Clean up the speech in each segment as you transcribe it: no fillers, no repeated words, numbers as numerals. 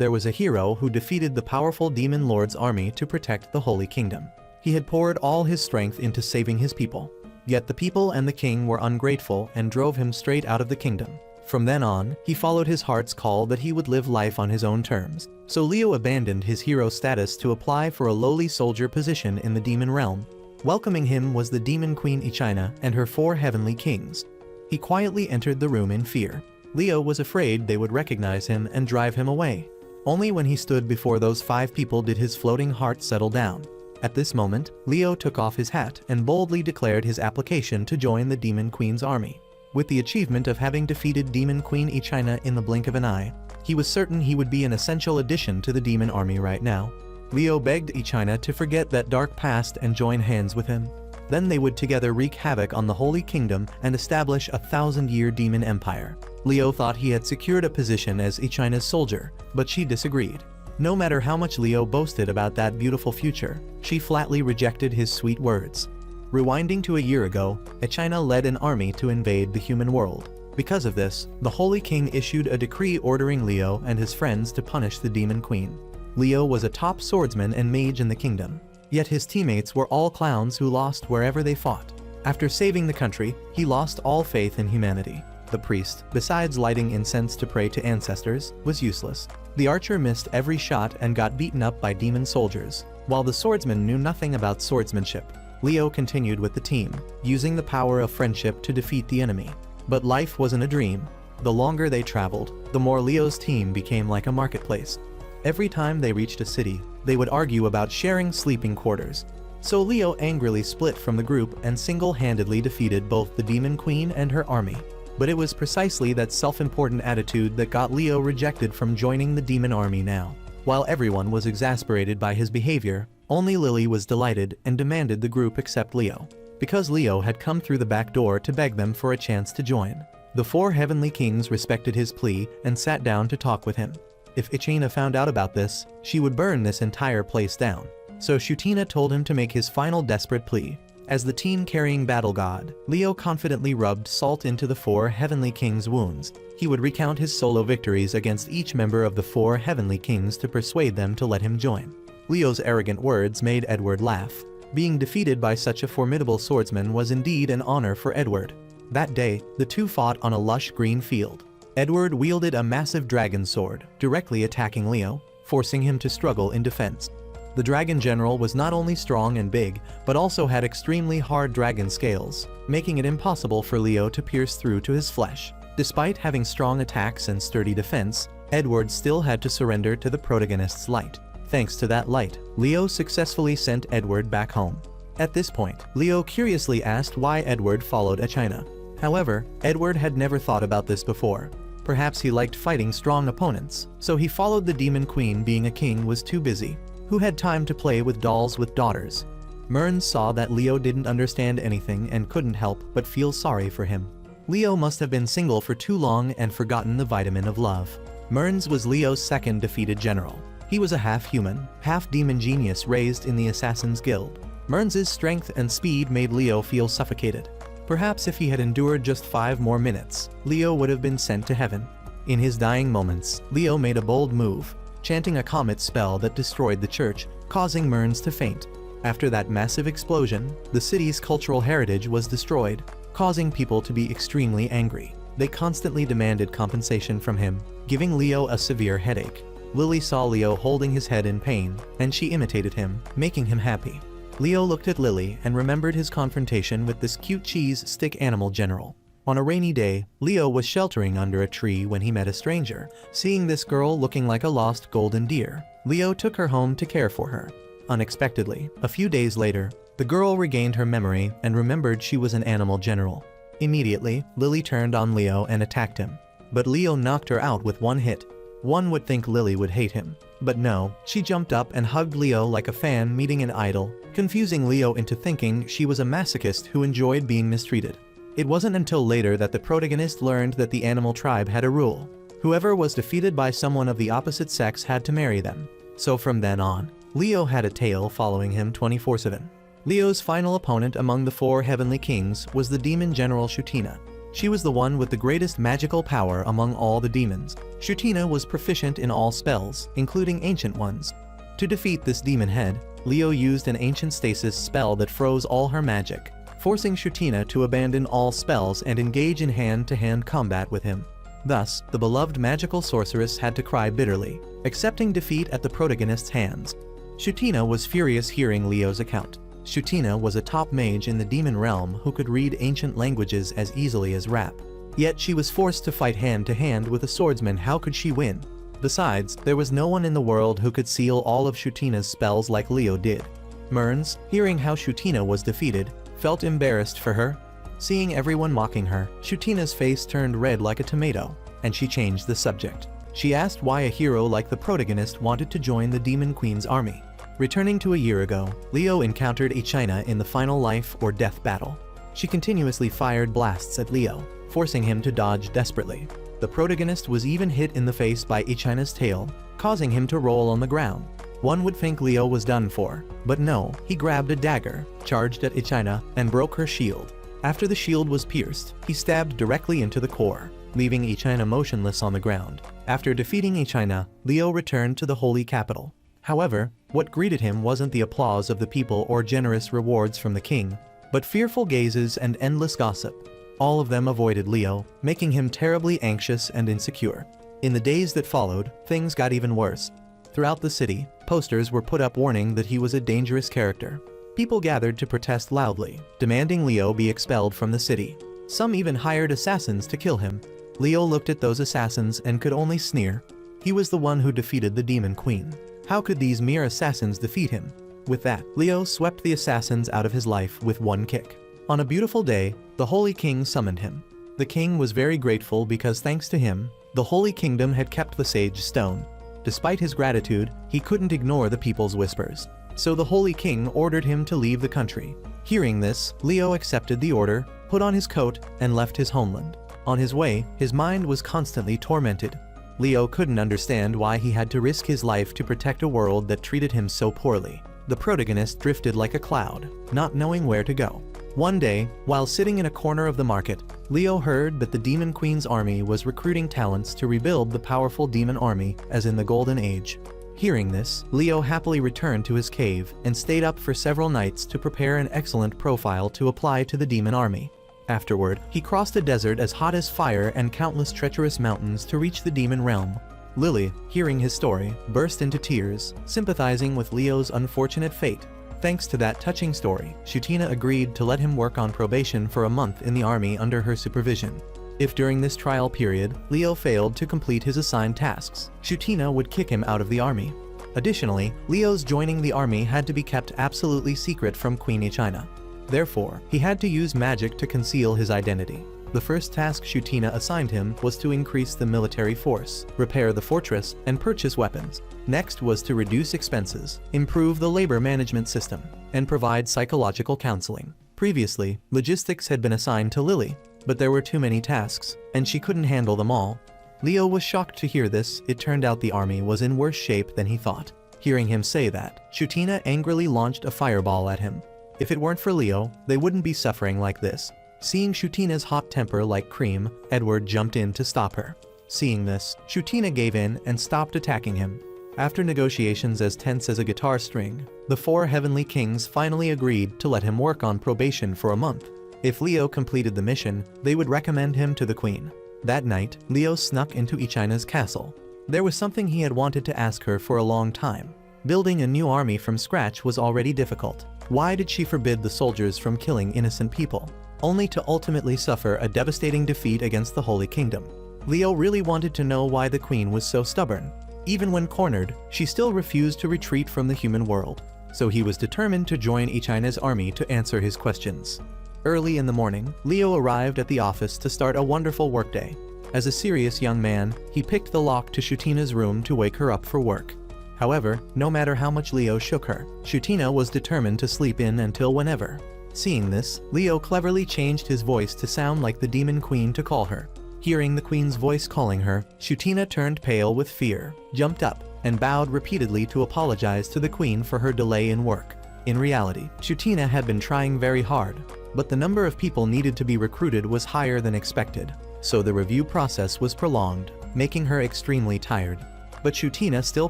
there was a hero who defeated the powerful demon lord's army to protect the Holy Kingdom. He had poured all his strength into saving his people. Yet the people and the king were ungrateful and drove him straight out of the kingdom. From then on, he followed his heart's call that he would live life on his own terms. So Leo abandoned his hero status to apply for a lowly soldier position in the demon realm. Welcoming him was the demon queen Ichina and her 4 heavenly kings. He quietly entered the room in fear. Leo was afraid they would recognize him and drive him away. Only when he stood before those 5 people did his floating heart settle down. At this moment, Leo took off his hat and boldly declared his application to join the Demon Queen's army. With the achievement of having defeated Demon Queen Ichina in the blink of an eye, he was certain he would be an essential addition to the demon army right now. Leo begged Ichina to forget that dark past and join hands with him. Then they would together wreak havoc on the Holy Kingdom and establish a 1,000-year demon empire. Leo thought he had secured a position as Ichina's soldier, but she disagreed. No matter how much Leo boasted about that beautiful future, she flatly rejected his sweet words. Rewinding to a year ago, Ichina led an army to invade the human world. Because of this, the Holy King issued a decree ordering Leo and his friends to punish the Demon Queen. Leo was a top swordsman and mage in the kingdom, yet his teammates were all clowns who lost wherever they fought. After saving the country, he lost all faith in humanity. The priest, besides lighting incense to pray to ancestors, was useless. The archer missed every shot and got beaten up by demon soldiers, while the swordsman knew nothing about swordsmanship. Leo continued with the team, using the power of friendship to defeat the enemy. But life wasn't a dream. The longer they traveled, the more Leo's team became like a marketplace. Every time they reached a city, they would argue about sharing sleeping quarters. So Leo angrily split from the group and single-handedly defeated both the Demon Queen and her army. But it was precisely that self-important attitude that got Leo rejected from joining the demon army now. While everyone was exasperated by his behavior, only Lily was delighted and demanded the group accept Leo. Because Leo had come through the back door to beg them for a chance to join. The 4 heavenly kings respected his plea and sat down to talk with him. If Ichina found out about this, she would burn this entire place down. So Shutina told him to make his final desperate plea. As the team-carrying battle god, Leo confidently rubbed salt into the 4 heavenly kings' wounds. He would recount his solo victories against each member of the 4 heavenly kings to persuade them to let him join. Leo's arrogant words made Edward laugh. Being defeated by such a formidable swordsman was indeed an honor for Edward. That day, the two fought on a lush green field. Edward wielded a massive dragon sword, directly attacking Leo, forcing him to struggle in defense. The dragon general was not only strong and big, but also had extremely hard dragon scales, making it impossible for Leo to pierce through to his flesh. Despite having strong attacks and sturdy defense, Edward still had to surrender to the protagonist's light. Thanks to that light, Leo successfully sent Edward back home. At this point, Leo curiously asked why Edward followed Ichina. However, Edward had never thought about this before. Perhaps he liked fighting strong opponents, so he followed the Demon Queen. Being a king was too busy. Who had time to play with dolls with daughters? Mearns saw that Leo didn't understand anything and couldn't help but feel sorry for him. Leo must have been single for too long and forgotten the vitamin of love. Mearns was Leo's second defeated general. He was a half-human, half-demon genius raised in the Assassin's Guild. Mearns' strength and speed made Leo feel suffocated. Perhaps if he had endured just 5 more minutes, Leo would have been sent to heaven. In his dying moments, Leo made a bold move, chanting a comet spell that destroyed the church, causing Mearns to faint. After that massive explosion, the city's cultural heritage was destroyed, causing people to be extremely angry. They constantly demanded compensation from him, giving Leo a severe headache. Lily saw Leo holding his head in pain, and she imitated him, making him happy. Leo looked at Lily and remembered his confrontation with this cute cheese stick animal general. On a rainy day, Leo was sheltering under a tree when he met a stranger. Seeing this girl looking like a lost golden deer, Leo took her home to care for her. Unexpectedly, a few days later, the girl regained her memory and remembered she was an animal general. Immediately, Lily turned on Leo and attacked him. But Leo knocked her out with one hit. One would think Lily would hate him. But no, she jumped up and hugged Leo like a fan meeting an idol, confusing Leo into thinking she was a masochist who enjoyed being mistreated. It wasn't until later that the protagonist learned that the animal tribe had a rule. Whoever was defeated by someone of the opposite sex had to marry them. So from then on, Leo had a tail following him 24/7. Leo's final opponent among the 4 heavenly kings was the demon general Shutina. She was the one with the greatest magical power among all the demons. Shutina was proficient in all spells, including ancient ones. To defeat this demon head, Leo used an ancient stasis spell that froze all her magic, forcing Shutina to abandon all spells and engage in hand-to-hand combat with him. Thus, the beloved magical sorceress had to cry bitterly, accepting defeat at the protagonist's hands. Shutina was furious hearing Leo's account. Shutina was a top mage in the demon realm who could read ancient languages as easily as rap. Yet she was forced to fight hand-to-hand with a swordsman. How could she win? Besides, there was no one in the world who could seal all of Shutina's spells like Leo did. Murns, hearing how Shutina was defeated, felt embarrassed for her. Seeing everyone mocking her, Shutina's face turned red like a tomato, and she changed the subject. She asked why a hero like the protagonist wanted to join the Demon Queen's army. Returning to a year ago, Leo encountered Ichina in the final life or death battle. She continuously fired blasts at Leo, forcing him to dodge desperately. The protagonist was even hit in the face by Ichina's tail, causing him to roll on the ground. One would think Leo was done for, but no, he grabbed a dagger, charged at Ichina, and broke her shield. After the shield was pierced, he stabbed directly into the core, leaving Ichina motionless on the ground. After defeating Ichina, Leo returned to the holy capital. However, what greeted him wasn't the applause of the people or generous rewards from the king, but fearful gazes and endless gossip. All of them avoided Leo, making him terribly anxious and insecure. In the days that followed, things got even worse. Throughout the city, posters were put up warning that he was a dangerous character. People gathered to protest loudly, demanding Leo be expelled from the city. Some even hired assassins to kill him. Leo looked at those assassins and could only sneer. He was the one who defeated the Demon Queen. How could these mere assassins defeat him? With that, Leo swept the assassins out of his life with one kick. On a beautiful day, the Holy King summoned him. The king was very grateful because thanks to him, the Holy Kingdom had kept the Sage Stone. Despite his gratitude, he couldn't ignore the people's whispers. So the Holy King ordered him to leave the country. Hearing this, Leo accepted the order, put on his coat, and left his homeland. On his way, his mind was constantly tormented. Leo couldn't understand why he had to risk his life to protect a world that treated him so poorly. The protagonist drifted like a cloud, not knowing where to go. One day, while sitting in a corner of the market, Leo heard that the Demon Queen's army was recruiting talents to rebuild the powerful demon army as in the Golden Age. Hearing this, Leo happily returned to his cave and stayed up for several nights to prepare an excellent profile to apply to the demon army. Afterward, he crossed a desert as hot as fire and countless treacherous mountains to reach the demon realm. Lily, hearing his story, burst into tears, sympathizing with Leo's unfortunate fate. Thanks to that touching story, Shutina agreed to let him work on probation for a month in the army under her supervision. If during this trial period, Leo failed to complete his assigned tasks, Shutina would kick him out of the army. Additionally, Leo's joining the army had to be kept absolutely secret from Queen Ichina. Therefore, he had to use magic to conceal his identity. The first task Shutina assigned him was to increase the military force, repair the fortress, and purchase weapons. Next was to reduce expenses, improve the labor management system, and provide psychological counseling. Previously, logistics had been assigned to Lily, but there were too many tasks, and she couldn't handle them all. Leo was shocked to hear this. It turned out the army was in worse shape than he thought. Hearing him say that, Shutina angrily launched a fireball at him. If it weren't for Leo, they wouldn't be suffering like this. Seeing Shutina's hot temper like cream, Edward jumped in to stop her. Seeing this, Shutina gave in and stopped attacking him. After negotiations as tense as a guitar string, the four heavenly kings finally agreed to let him work on probation for a month. If Leo completed the mission, they would recommend him to the queen. That night, Leo snuck into Ichina's castle. There was something he had wanted to ask her for a long time. Building a new army from scratch was already difficult. Why did she forbid the soldiers from killing innocent people, only to ultimately suffer a devastating defeat against the Holy Kingdom? Leo really wanted to know why the queen was so stubborn. Even when cornered, she still refused to retreat from the human world. So he was determined to join Ichina's army to answer his questions. Early in the morning, Leo arrived at the office to start a wonderful workday. As a serious young man, he picked the lock to Shutina's room to wake her up for work. However, no matter how much Leo shook her, Shutina was determined to sleep in until whenever. Seeing this, Leo cleverly changed his voice to sound like the Demon Queen to call her. Hearing the queen's voice calling her, Shutina turned pale with fear, jumped up, and bowed repeatedly to apologize to the queen for her delay in work. In reality, Shutina had been trying very hard. but the number of people needed to be recruited was higher than expected, so the review process was prolonged, making her extremely tired. But Shutina still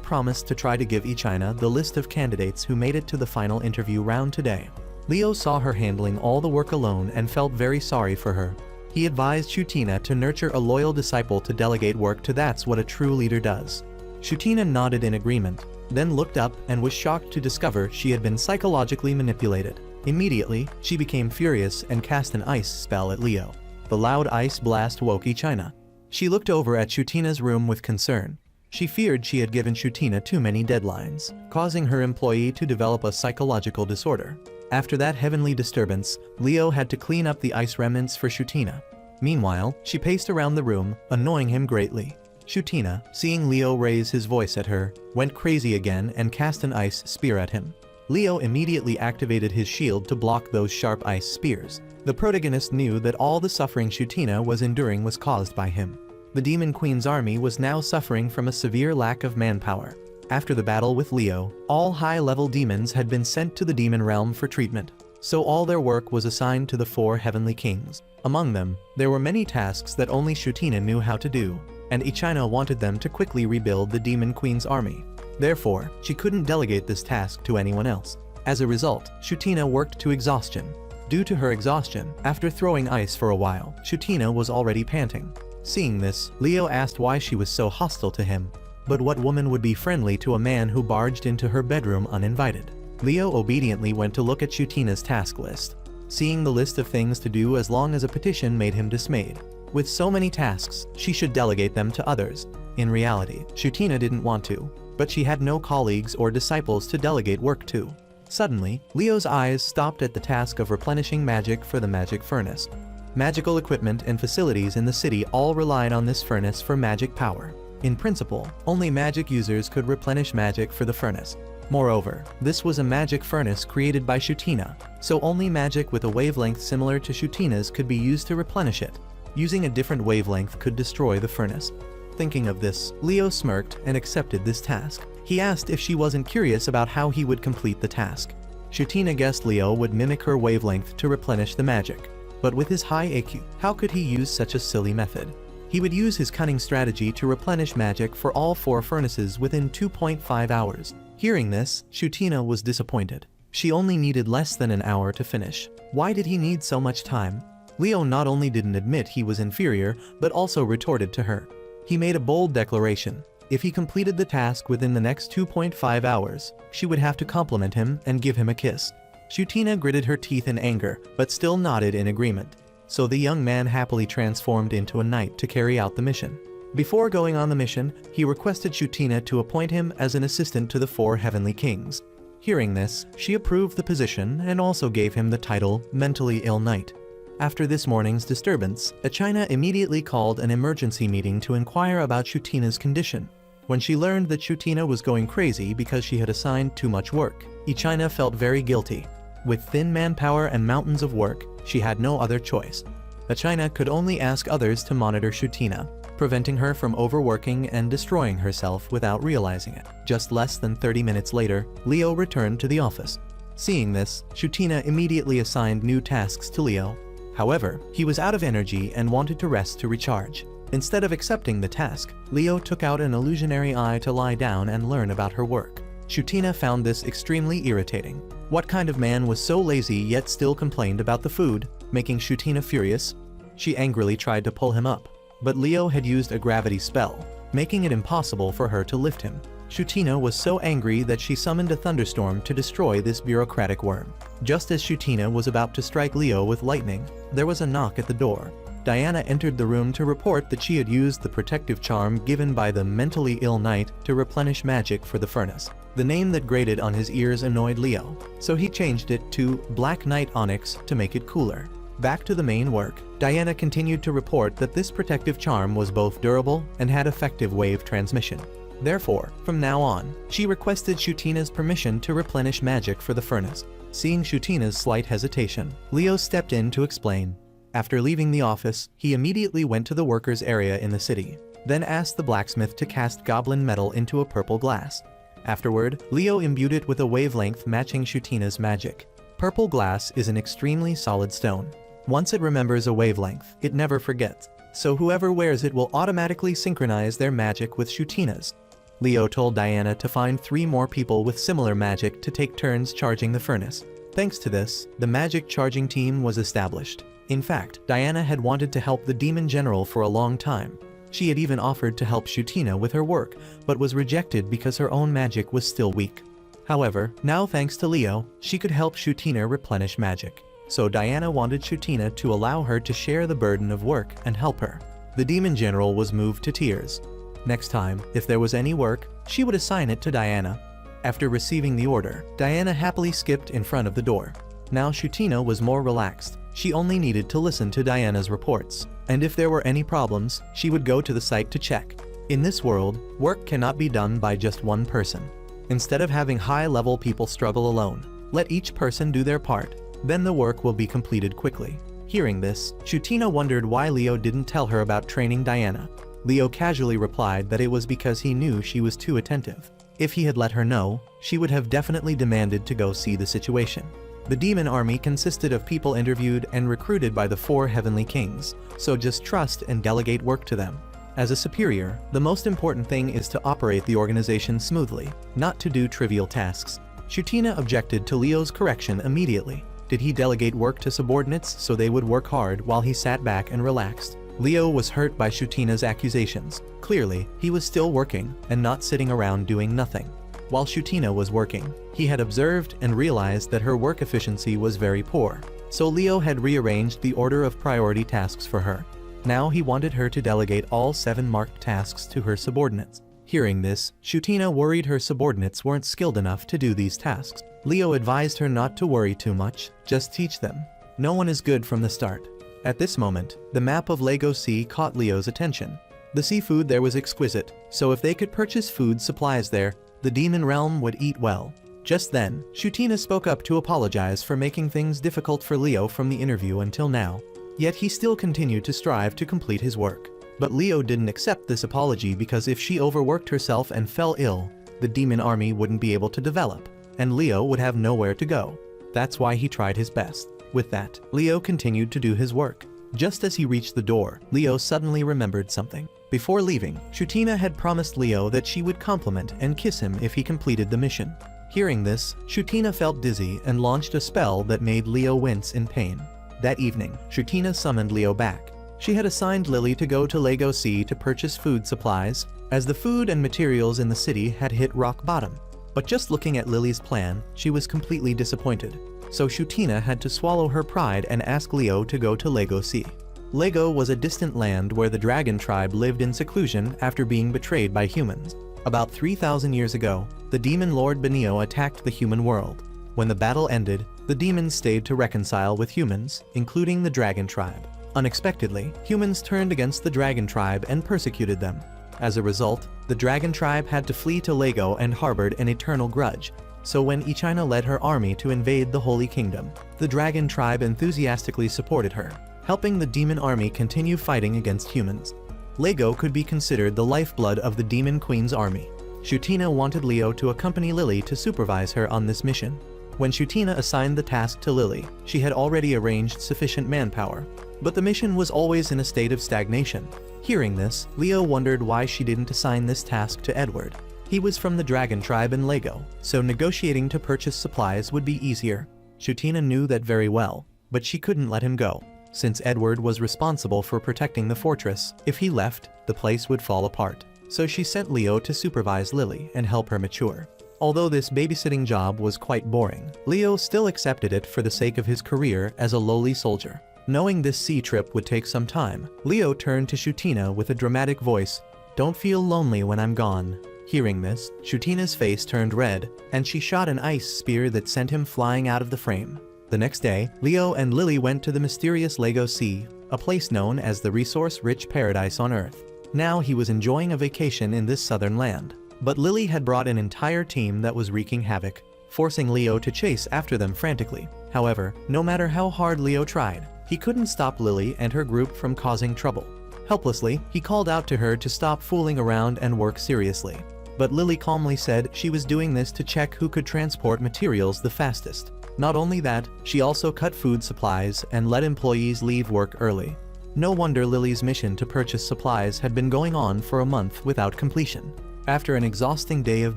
promised to try to give Ichina the list of candidates who made it to the final interview round today. Leo saw her handling all the work alone and felt very sorry for her. He advised Shutina to nurture a loyal disciple to delegate work to. That's what a true leader does. Shutina nodded in agreement, then looked up and was shocked to discover she had been psychologically manipulated. Immediately, she became furious and cast an ice spell at Leo. The loud ice blast woke Ichina. She looked over at Shutina's room with concern. She feared she had given Shutina too many deadlines, causing her employee to develop a psychological disorder. After that heavenly disturbance, Leo had to clean up the ice remnants for Shutina. Meanwhile, she paced around the room, annoying him greatly. Shutina, seeing Leo raise his voice at her, went crazy again and cast an ice spear at him. Leo immediately activated his shield to block those sharp ice spears. The protagonist knew that all the suffering Shutina was enduring was caused by him. The Demon Queen's army was now suffering from a severe lack of manpower. After the battle with Leo, all high-level demons had been sent to the demon realm for treatment, so all their work was assigned to the 4 heavenly kings. Among them, there were many tasks that only Shutina knew how to do, and Ichina wanted them to quickly rebuild the Demon Queen's army. Therefore, she couldn't delegate this task to anyone else. As a result, Shutina worked to exhaustion. Due to her exhaustion, after throwing ice for a while, Shutina was already panting. Seeing this, Leo asked why she was so hostile to him. But what woman would be friendly to a man who barged into her bedroom uninvited? Leo obediently went to look at Shutina's task list. Seeing the list of things to do as long as a petition made him dismayed. With so many tasks, she should delegate them to others. In reality, Shutina didn't want to, but she had no colleagues or disciples to delegate work to. Suddenly, Leo's eyes stopped at the task of replenishing magic for the magic furnace. Magical equipment and facilities in the city all relied on this furnace for magic power. In principle, only magic users could replenish magic for the furnace. Moreover, this was a magic furnace created by Shutina, so only magic with a wavelength similar to Shutina's could be used to replenish it. Using a different wavelength could destroy the furnace. Thinking of this, Leo smirked and accepted this task. He asked if she wasn't curious about how he would complete the task. Shutina guessed Leo would mimic her wavelength to replenish the magic. But with his high IQ, how could he use such a silly method? He would use his cunning strategy to replenish magic for all 4 furnaces within 2.5 hours. Hearing this, Shutina was disappointed. She only needed less than an hour to finish. Why did he need so much time? Leo not only didn't admit he was inferior, but also retorted to her. He made a bold declaration. If he completed the task within the next 2.5 hours, she would have to compliment him and give him a kiss. Shutina gritted her teeth in anger, but still nodded in agreement. So the young man happily transformed into a knight to carry out the mission. Before going on the mission, he requested Shutina to appoint him as an assistant to the 4 heavenly kings. Hearing this, she approved the position and also gave him the title Mentally Ill Knight. After this morning's disturbance, Ichina immediately called an emergency meeting to inquire about Shutina's condition. When she learned that Shutina was going crazy because she had assigned too much work, Ichina felt very guilty. With thin manpower and mountains of work, she had no other choice. Ichina could only ask others to monitor Shutina, preventing her from overworking and destroying herself without realizing it. Just less than 30 minutes later, Leo returned to the office. Seeing this, Shutina immediately assigned new tasks to Leo. However, he was out of energy and wanted to rest to recharge. Instead of accepting the task, Leo took out an illusionary eye to lie down and learn about her work. Shutina found this extremely irritating. What kind of man was so lazy yet still complained about the food, making Shutina furious? She angrily tried to pull him up, but Leo had used a gravity spell, making it impossible for her to lift him. Shutina was so angry that she summoned a thunderstorm to destroy this bureaucratic worm. Just as Shutina was about to strike Leo with lightning, there was a knock at the door. Diana entered the room to report that she had used the protective charm given by the mentally ill knight to replenish magic for the furnace. The name that grated on his ears annoyed Leo, so he changed it to Black Knight Onyx to make it cooler. Back to the main work, Diana continued to report that this protective charm was both durable and had effective wave transmission. Therefore, from now on, she requested Shutina's permission to replenish magic for the furnace. Seeing Shutina's slight hesitation, Leo stepped in to explain. After leaving the office, he immediately went to the workers' area in the city, then asked the blacksmith to cast goblin metal into a purple glass. Afterward, Leo imbued it with a wavelength matching Shutina's magic. Purple glass is an extremely solid stone. Once it remembers a wavelength, it never forgets. So whoever wears it will automatically synchronize their magic with Shutina's. Leo told Diana to find 3 more people with similar magic to take turns charging the furnace. Thanks to this, the magic charging team was established. In fact, Diana had wanted to help the demon general for a long time. She had even offered to help Shutina with her work, but was rejected because her own magic was still weak. However, now thanks to Leo, she could help Shutina replenish magic. So Diana wanted Shutina to allow her to share the burden of work and help her. The demon general was moved to tears. Next time, if there was any work, she would assign it to Diana. After receiving the order, Diana happily skipped in front of the door. Now Shutina was more relaxed. She only needed to listen to Diana's reports. And if there were any problems, she would go to the site to check. In this world, work cannot be done by just one person. Instead of having high-level people struggle alone, let each person do their part. Then the work will be completed quickly. Hearing this, Shutina wondered why Leo didn't tell her about training Diana. Leo casually replied that it was because he knew she was too attentive. If he had let her know, she would have definitely demanded to go see the situation. The demon army consisted of people interviewed and recruited by the 4 heavenly kings, so just trust and delegate work to them. As a superior, the most important thing is to operate the organization smoothly, not to do trivial tasks. Shutina objected to Leo's correction immediately. Did he delegate work to subordinates so they would work hard while he sat back and relaxed? Leo was hurt by Shutina's accusations. Clearly, he was still working and not sitting around doing nothing. While Shutina was working, he had observed and realized that her work efficiency was very poor. So Leo had rearranged the order of priority tasks for her. Now he wanted her to delegate all 7 marked tasks to her subordinates. Hearing this, Shutina worried her subordinates weren't skilled enough to do these tasks. Leo advised her not to worry too much, just teach them. No one is good from the start. At this moment, the map of Lego Sea caught Leo's attention. The seafood there was exquisite, so if they could purchase food supplies there, the demon realm would eat well. Just then, Shutina spoke up to apologize for making things difficult for Leo from the interview until now. Yet he still continued to strive to complete his work. But Leo didn't accept this apology because if she overworked herself and fell ill, the demon army wouldn't be able to develop, and Leo would have nowhere to go. That's why he tried his best. With that, Leo continued to do his work. Just as he reached the door, Leo suddenly remembered something. Before leaving, Shutina had promised Leo that she would compliment and kiss him if he completed the mission. Hearing this, Shutina felt dizzy and launched a spell that made Leo wince in pain. That evening, Shutina summoned Leo back. She had assigned Lily to go to Lego Sea to purchase food supplies, as the food and materials in the city had hit rock bottom. But just looking at Lily's plan, she was completely disappointed. So Shutina had to swallow her pride and ask Leo to go to Lego Sea. Lego was a distant land where the dragon tribe lived in seclusion after being betrayed by humans. About 3,000 years ago, the demon lord Benio attacked the human world. When the battle ended, the demons stayed to reconcile with humans, including the dragon tribe. Unexpectedly, humans turned against the dragon tribe and persecuted them. As a result, the dragon tribe had to flee to Lego and harbored an eternal grudge. So when Ichina led her army to invade the Holy Kingdom, the dragon tribe enthusiastically supported her, helping the demon army continue fighting against humans. Lego could be considered the lifeblood of the Demon Queen's army. Shutina wanted Leo to accompany Lily to supervise her on this mission. When Shutina assigned the task to Lily, she had already arranged sufficient manpower. But the mission was always in a state of stagnation. Hearing this, Leo wondered why she didn't assign this task to Edward. He was from the dragon tribe in Lego, so negotiating to purchase supplies would be easier. Shutina knew that very well, but she couldn't let him go. Since Edward was responsible for protecting the fortress, if he left, the place would fall apart. So she sent Leo to supervise Lily and help her mature. Although this babysitting job was quite boring, Leo still accepted it for the sake of his career as a lowly soldier. Knowing this sea trip would take some time, Leo turned to Shutina with a dramatic voice. "Don't feel lonely when I'm gone." Hearing this, Shutina's face turned red, and she shot an ice spear that sent him flying out of the frame. The next day, Leo and Lily went to the mysterious Lego Sea, a place known as the resource-rich paradise on Earth. Now he was enjoying a vacation in this southern land. But Lily had brought an entire team that was wreaking havoc, forcing Leo to chase after them frantically. However, no matter how hard Leo tried, he couldn't stop Lily and her group from causing trouble. Helplessly, he called out to her to stop fooling around and work seriously. But Lily calmly said she was doing this to check who could transport materials the fastest. Not only that, she also cut food supplies and let employees leave work early. No wonder Lily's mission to purchase supplies had been going on for a month without completion. After an exhausting day of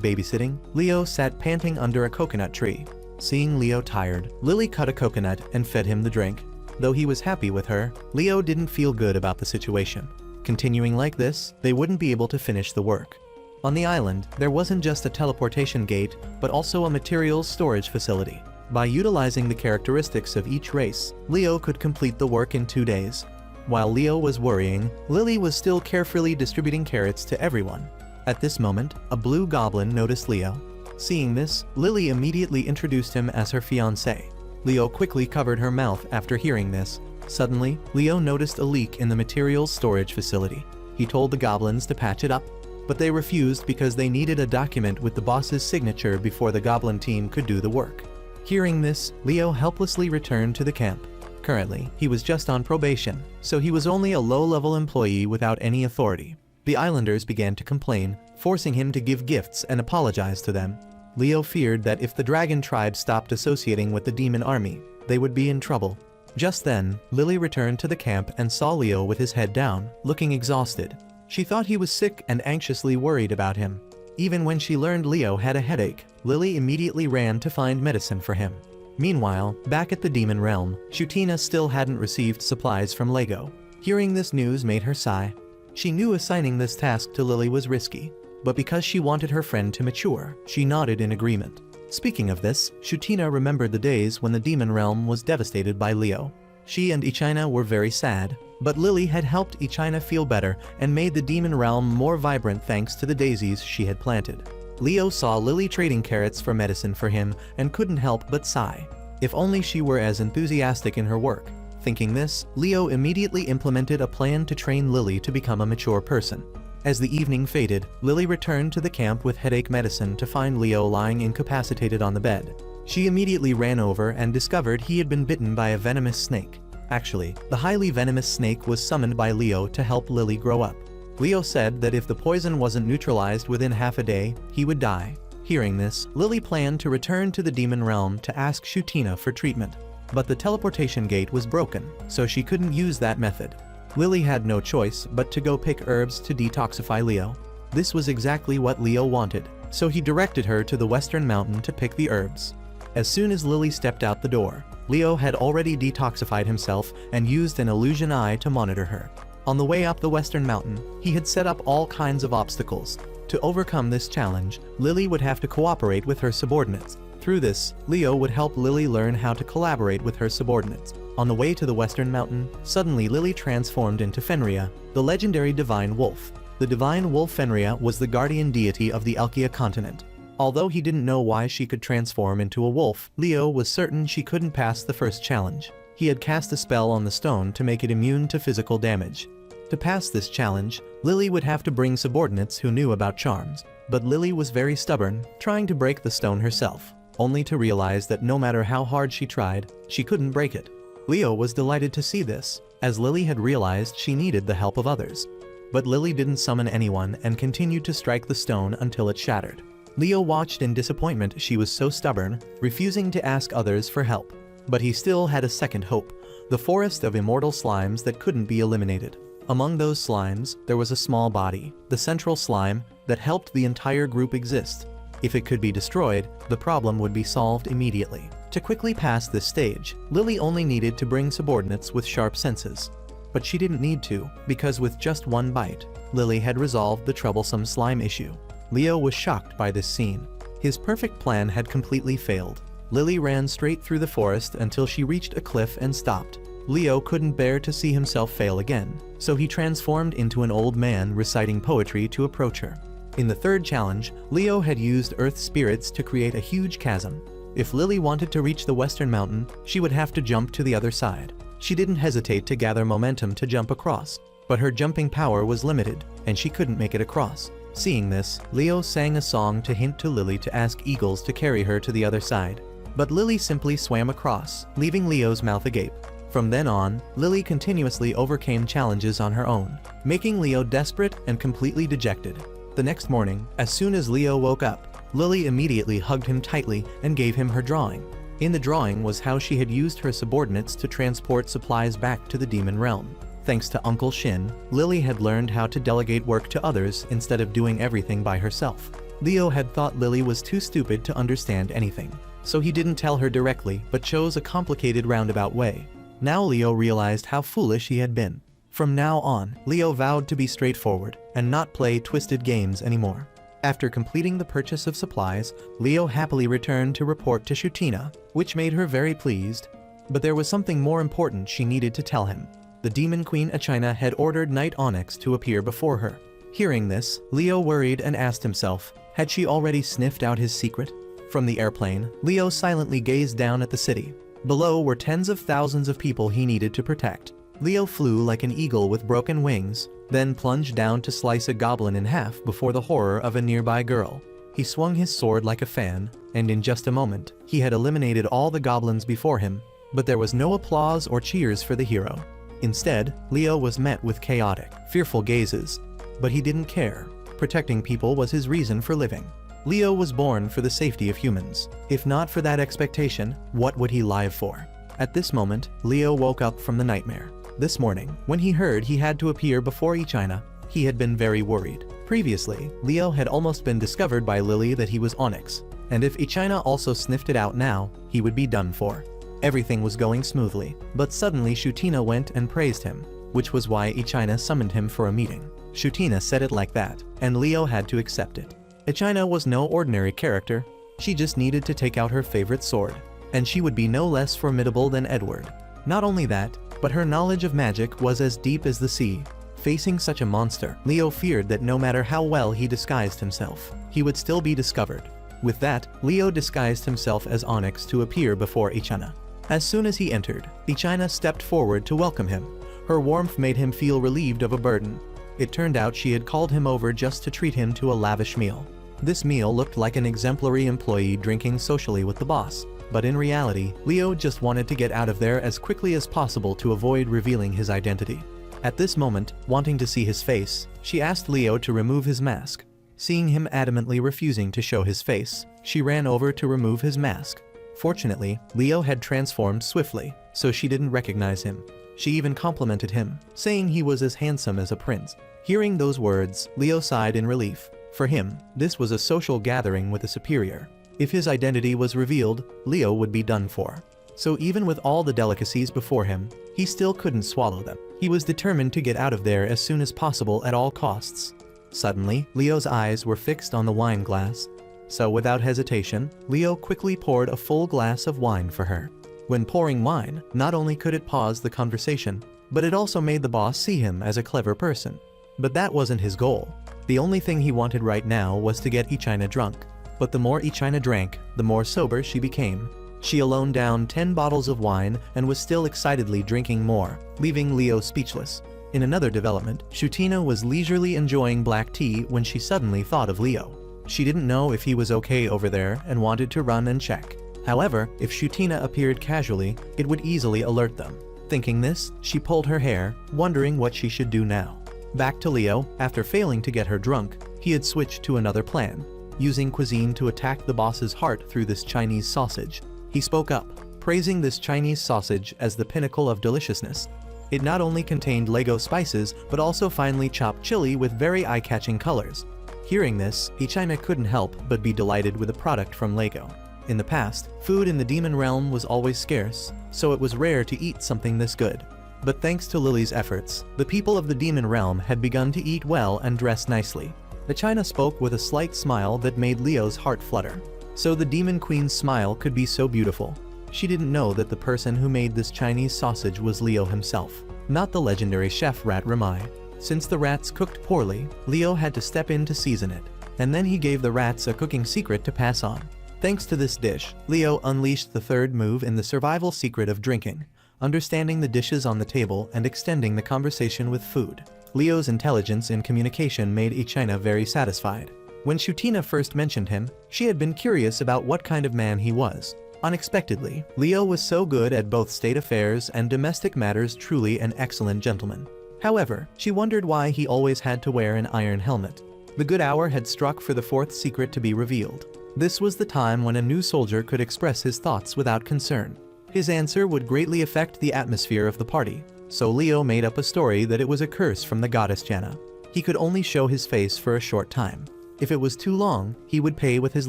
babysitting, Leo sat panting under a coconut tree. Seeing Leo tired, Lily cut a coconut and fed him the drink. Though he was happy with her, Leo didn't feel good about the situation. Continuing like this, they wouldn't be able to finish the work. On the island, there wasn't just a teleportation gate, but also a materials storage facility. By utilizing the characteristics of each race, Leo could complete the work in 2 days. While Leo was worrying, Lily was still carefully distributing carrots to everyone. At this moment, a blue goblin noticed Leo. Seeing this, Lily immediately introduced him as her fiancé. Leo quickly covered her mouth after hearing this. Suddenly, Leo noticed a leak in the materials storage facility. He told the goblins to patch it up, but they refused because they needed a document with the boss's signature before the goblin team could do the work. Hearing this, Leo helplessly returned to the camp. Currently, he was just on probation, so he was only a low-level employee without any authority. The islanders began to complain, forcing him to give gifts and apologize to them. Leo feared that if the dragon tribe stopped associating with the demon army, they would be in trouble. Just then, Lily returned to the camp and saw Leo with his head down, looking exhausted. She thought he was sick and anxiously worried about him. Even when she learned Leo had a headache, Lily immediately ran to find medicine for him. Meanwhile, back at the demon realm, Shutina still hadn't received supplies from Lego. Hearing this news made her sigh. She knew assigning this task to Lily was risky, but because she wanted her friend to mature, she nodded in agreement. Speaking of this, Shutina remembered the days when the demon realm was devastated by Leo. She and Ichina were very sad, but Lily had helped Ichina feel better and made the demon realm more vibrant thanks to the daisies she had planted. Leo saw Lily trading carrots for medicine for him and couldn't help but sigh. If only she were as enthusiastic in her work. Thinking this, Leo immediately implemented a plan to train Lily to become a mature person. As the evening faded, Lily returned to the camp with headache medicine to find Leo lying incapacitated on the bed. She immediately ran over and discovered he had been bitten by a venomous snake. Actually, the highly venomous snake was summoned by Leo to help Lily grow up. Leo said that if the poison wasn't neutralized within half a day, he would die. Hearing this, Lily planned to return to the demon realm to ask Shutina for treatment. But the teleportation gate was broken, so she couldn't use that method. Lily had no choice but to go pick herbs to detoxify Leo. This was exactly what Leo wanted, so he directed her to the western mountain to pick the herbs. As soon as Lily stepped out the door, Leo had already detoxified himself and used an illusion eye to monitor her. On the way up the western mountain, he had set up all kinds of obstacles. To overcome this challenge, Lily would have to cooperate with her subordinates. Through this, Leo would help Lily learn how to collaborate with her subordinates. On the way to the western mountain, suddenly Lily transformed into Fenrir, the legendary divine wolf. The divine wolf Fenrir was the guardian deity of the Elkia continent. Although he didn't know why she could transform into a wolf, Leo was certain she couldn't pass the first challenge. He had cast a spell on the stone to make it immune to physical damage. To pass this challenge, Lily would have to bring subordinates who knew about charms. But Lily was very stubborn, trying to break the stone herself, only to realize that no matter how hard she tried, she couldn't break it. Leo was delighted to see this, as Lily had realized she needed the help of others. But Lily didn't summon anyone and continued to strike the stone until it shattered. Leo watched in disappointment. She was so stubborn, refusing to ask others for help. But he still had a second hope, the forest of immortal slimes that couldn't be eliminated. Among those slimes, there was a small body, the central slime, that helped the entire group exist. If it could be destroyed, the problem would be solved immediately. To quickly pass this stage, Lily only needed to bring subordinates with sharp senses. But she didn't need to, because with just one bite, Lily had resolved the troublesome slime issue. Leo was shocked by this scene. His perfect plan had completely failed. Lily ran straight through the forest until she reached a cliff and stopped. Leo couldn't bear to see himself fail again, so he transformed into an old man reciting poetry to approach her. In the third challenge, Leo had used earth spirits to create a huge chasm. If Lily wanted to reach the western mountain, she would have to jump to the other side. She didn't hesitate to gather momentum to jump across, but her jumping power was limited, and she couldn't make it across. Seeing this, Leo sang a song to hint to Lily to ask eagles to carry her to the other side. But Lily simply swam across, leaving Leo's mouth agape. From then on, Lily continuously overcame challenges on her own, making Leo desperate and completely dejected. The next morning, as soon as Leo woke up, Lily immediately hugged him tightly and gave him her drawing. In the drawing was how she had used her subordinates to transport supplies back to the demon realm. Thanks to Uncle Shin, Lily had learned how to delegate work to others instead of doing everything by herself. Leo had thought Lily was too stupid to understand anything, so he didn't tell her directly but chose a complicated roundabout way. Now Leo realized how foolish he had been. From now on, Leo vowed to be straightforward and not play twisted games anymore. After completing the purchase of supplies, Leo happily returned to report to Shutina, which made her very pleased. But there was something more important she needed to tell him. The Demon Queen Echina had ordered Knight Onyx to appear before her. Hearing this, Leo worried and asked himself, had she already sniffed out his secret? From the airplane, Leo silently gazed down at the city. Below were tens of thousands of people he needed to protect. Leo flew like an eagle with broken wings, then plunged down to slice a goblin in half before the horror of a nearby girl. He swung his sword like a fan, and in just a moment, he had eliminated all the goblins before him, but there was no applause or cheers for the hero. Instead, Leo was met with chaotic, fearful gazes. But he didn't care. Protecting people was his reason for living. Leo was born for the safety of humans. If not for that expectation, what would he live for? At this moment, Leo woke up from the nightmare. This morning, when he heard he had to appear before Echina, he had been very worried. Previously, Leo had almost been discovered by Lily that he was Onyx, and if Echina also sniffed it out now, he would be done for. Everything was going smoothly, but suddenly Shutina went and praised him, which was why Echina summoned him for a meeting. Shutina said it like that, and Leo had to accept it. Echina was no ordinary character, she just needed to take out her favorite sword, and she would be no less formidable than Edward. Not only that, but her knowledge of magic was as deep as the sea. Facing such a monster, Leo feared that no matter how well he disguised himself, he would still be discovered. With that, Leo disguised himself as Onyx to appear before Echina. As soon as he entered, Echina stepped forward to welcome him. Her warmth made him feel relieved of a burden. It turned out she had called him over just to treat him to a lavish meal. This meal looked like an exemplary employee drinking socially with the boss. But in reality, Leo just wanted to get out of there as quickly as possible to avoid revealing his identity. At this moment, wanting to see his face, she asked Leo to remove his mask. Seeing him adamantly refusing to show his face, she ran over to remove his mask. Fortunately, Leo had transformed swiftly, so she didn't recognize him. She even complimented him, saying he was as handsome as a prince. Hearing those words, Leo sighed in relief. For him, this was a social gathering with a superior. If his identity was revealed, Leo would be done for. So even with all the delicacies before him, he still couldn't swallow them. He was determined to get out of there as soon as possible at all costs. Suddenly, Leo's eyes were fixed on the wine glass. So without hesitation, Leo quickly poured a full glass of wine for her. When pouring wine, not only could it pause the conversation, but it also made the boss see him as a clever person. But that wasn't his goal. The only thing he wanted right now was to get Echina drunk. But the more Echina drank, the more sober she became. She alone downed 10 bottles of wine and was still excitedly drinking more, leaving Leo speechless. In another development, Shutina was leisurely enjoying black tea when she suddenly thought of Leo. She didn't know if he was okay over there and wanted to run and check. However, if Shutina appeared casually, it would easily alert them. Thinking this, she pulled her hair, wondering what she should do now. Back to Leo, after failing to get her drunk, he had switched to another plan, using cuisine to attack the boss's heart through this Chinese sausage. He spoke up, praising this Chinese sausage as the pinnacle of deliciousness. It not only contained Lego spices, but also finely chopped chili with very eye-catching colors. Hearing this, Echina couldn't help but be delighted with the product from Lego. In the past, food in the demon realm was always scarce, so it was rare to eat something this good. But thanks to Lily's efforts, the people of the demon realm had begun to eat well and dress nicely. Echina spoke with a slight smile that made Leo's heart flutter. So the demon queen's smile could be so beautiful. She didn't know that the person who made this Chinese sausage was Leo himself, not the legendary chef Rat Ramai. Since the rats cooked poorly, Leo had to step in to season it, and then he gave the rats a cooking secret to pass on. Thanks to this dish, Leo unleashed the third move in the survival secret of drinking, understanding the dishes on the table and extending the conversation with food. Leo's intelligence in communication made Echina very satisfied. When Shutina first mentioned him, she had been curious about what kind of man he was. Unexpectedly, Leo was so good at both state affairs and domestic matters, truly an excellent gentleman. However, she wondered why he always had to wear an iron helmet. The good hour had struck for the fourth secret to be revealed. This was the time when a new soldier could express his thoughts without concern. His answer would greatly affect the atmosphere of the party, so Leo made up a story that it was a curse from the goddess Jana. He could only show his face for a short time. If it was too long, he would pay with his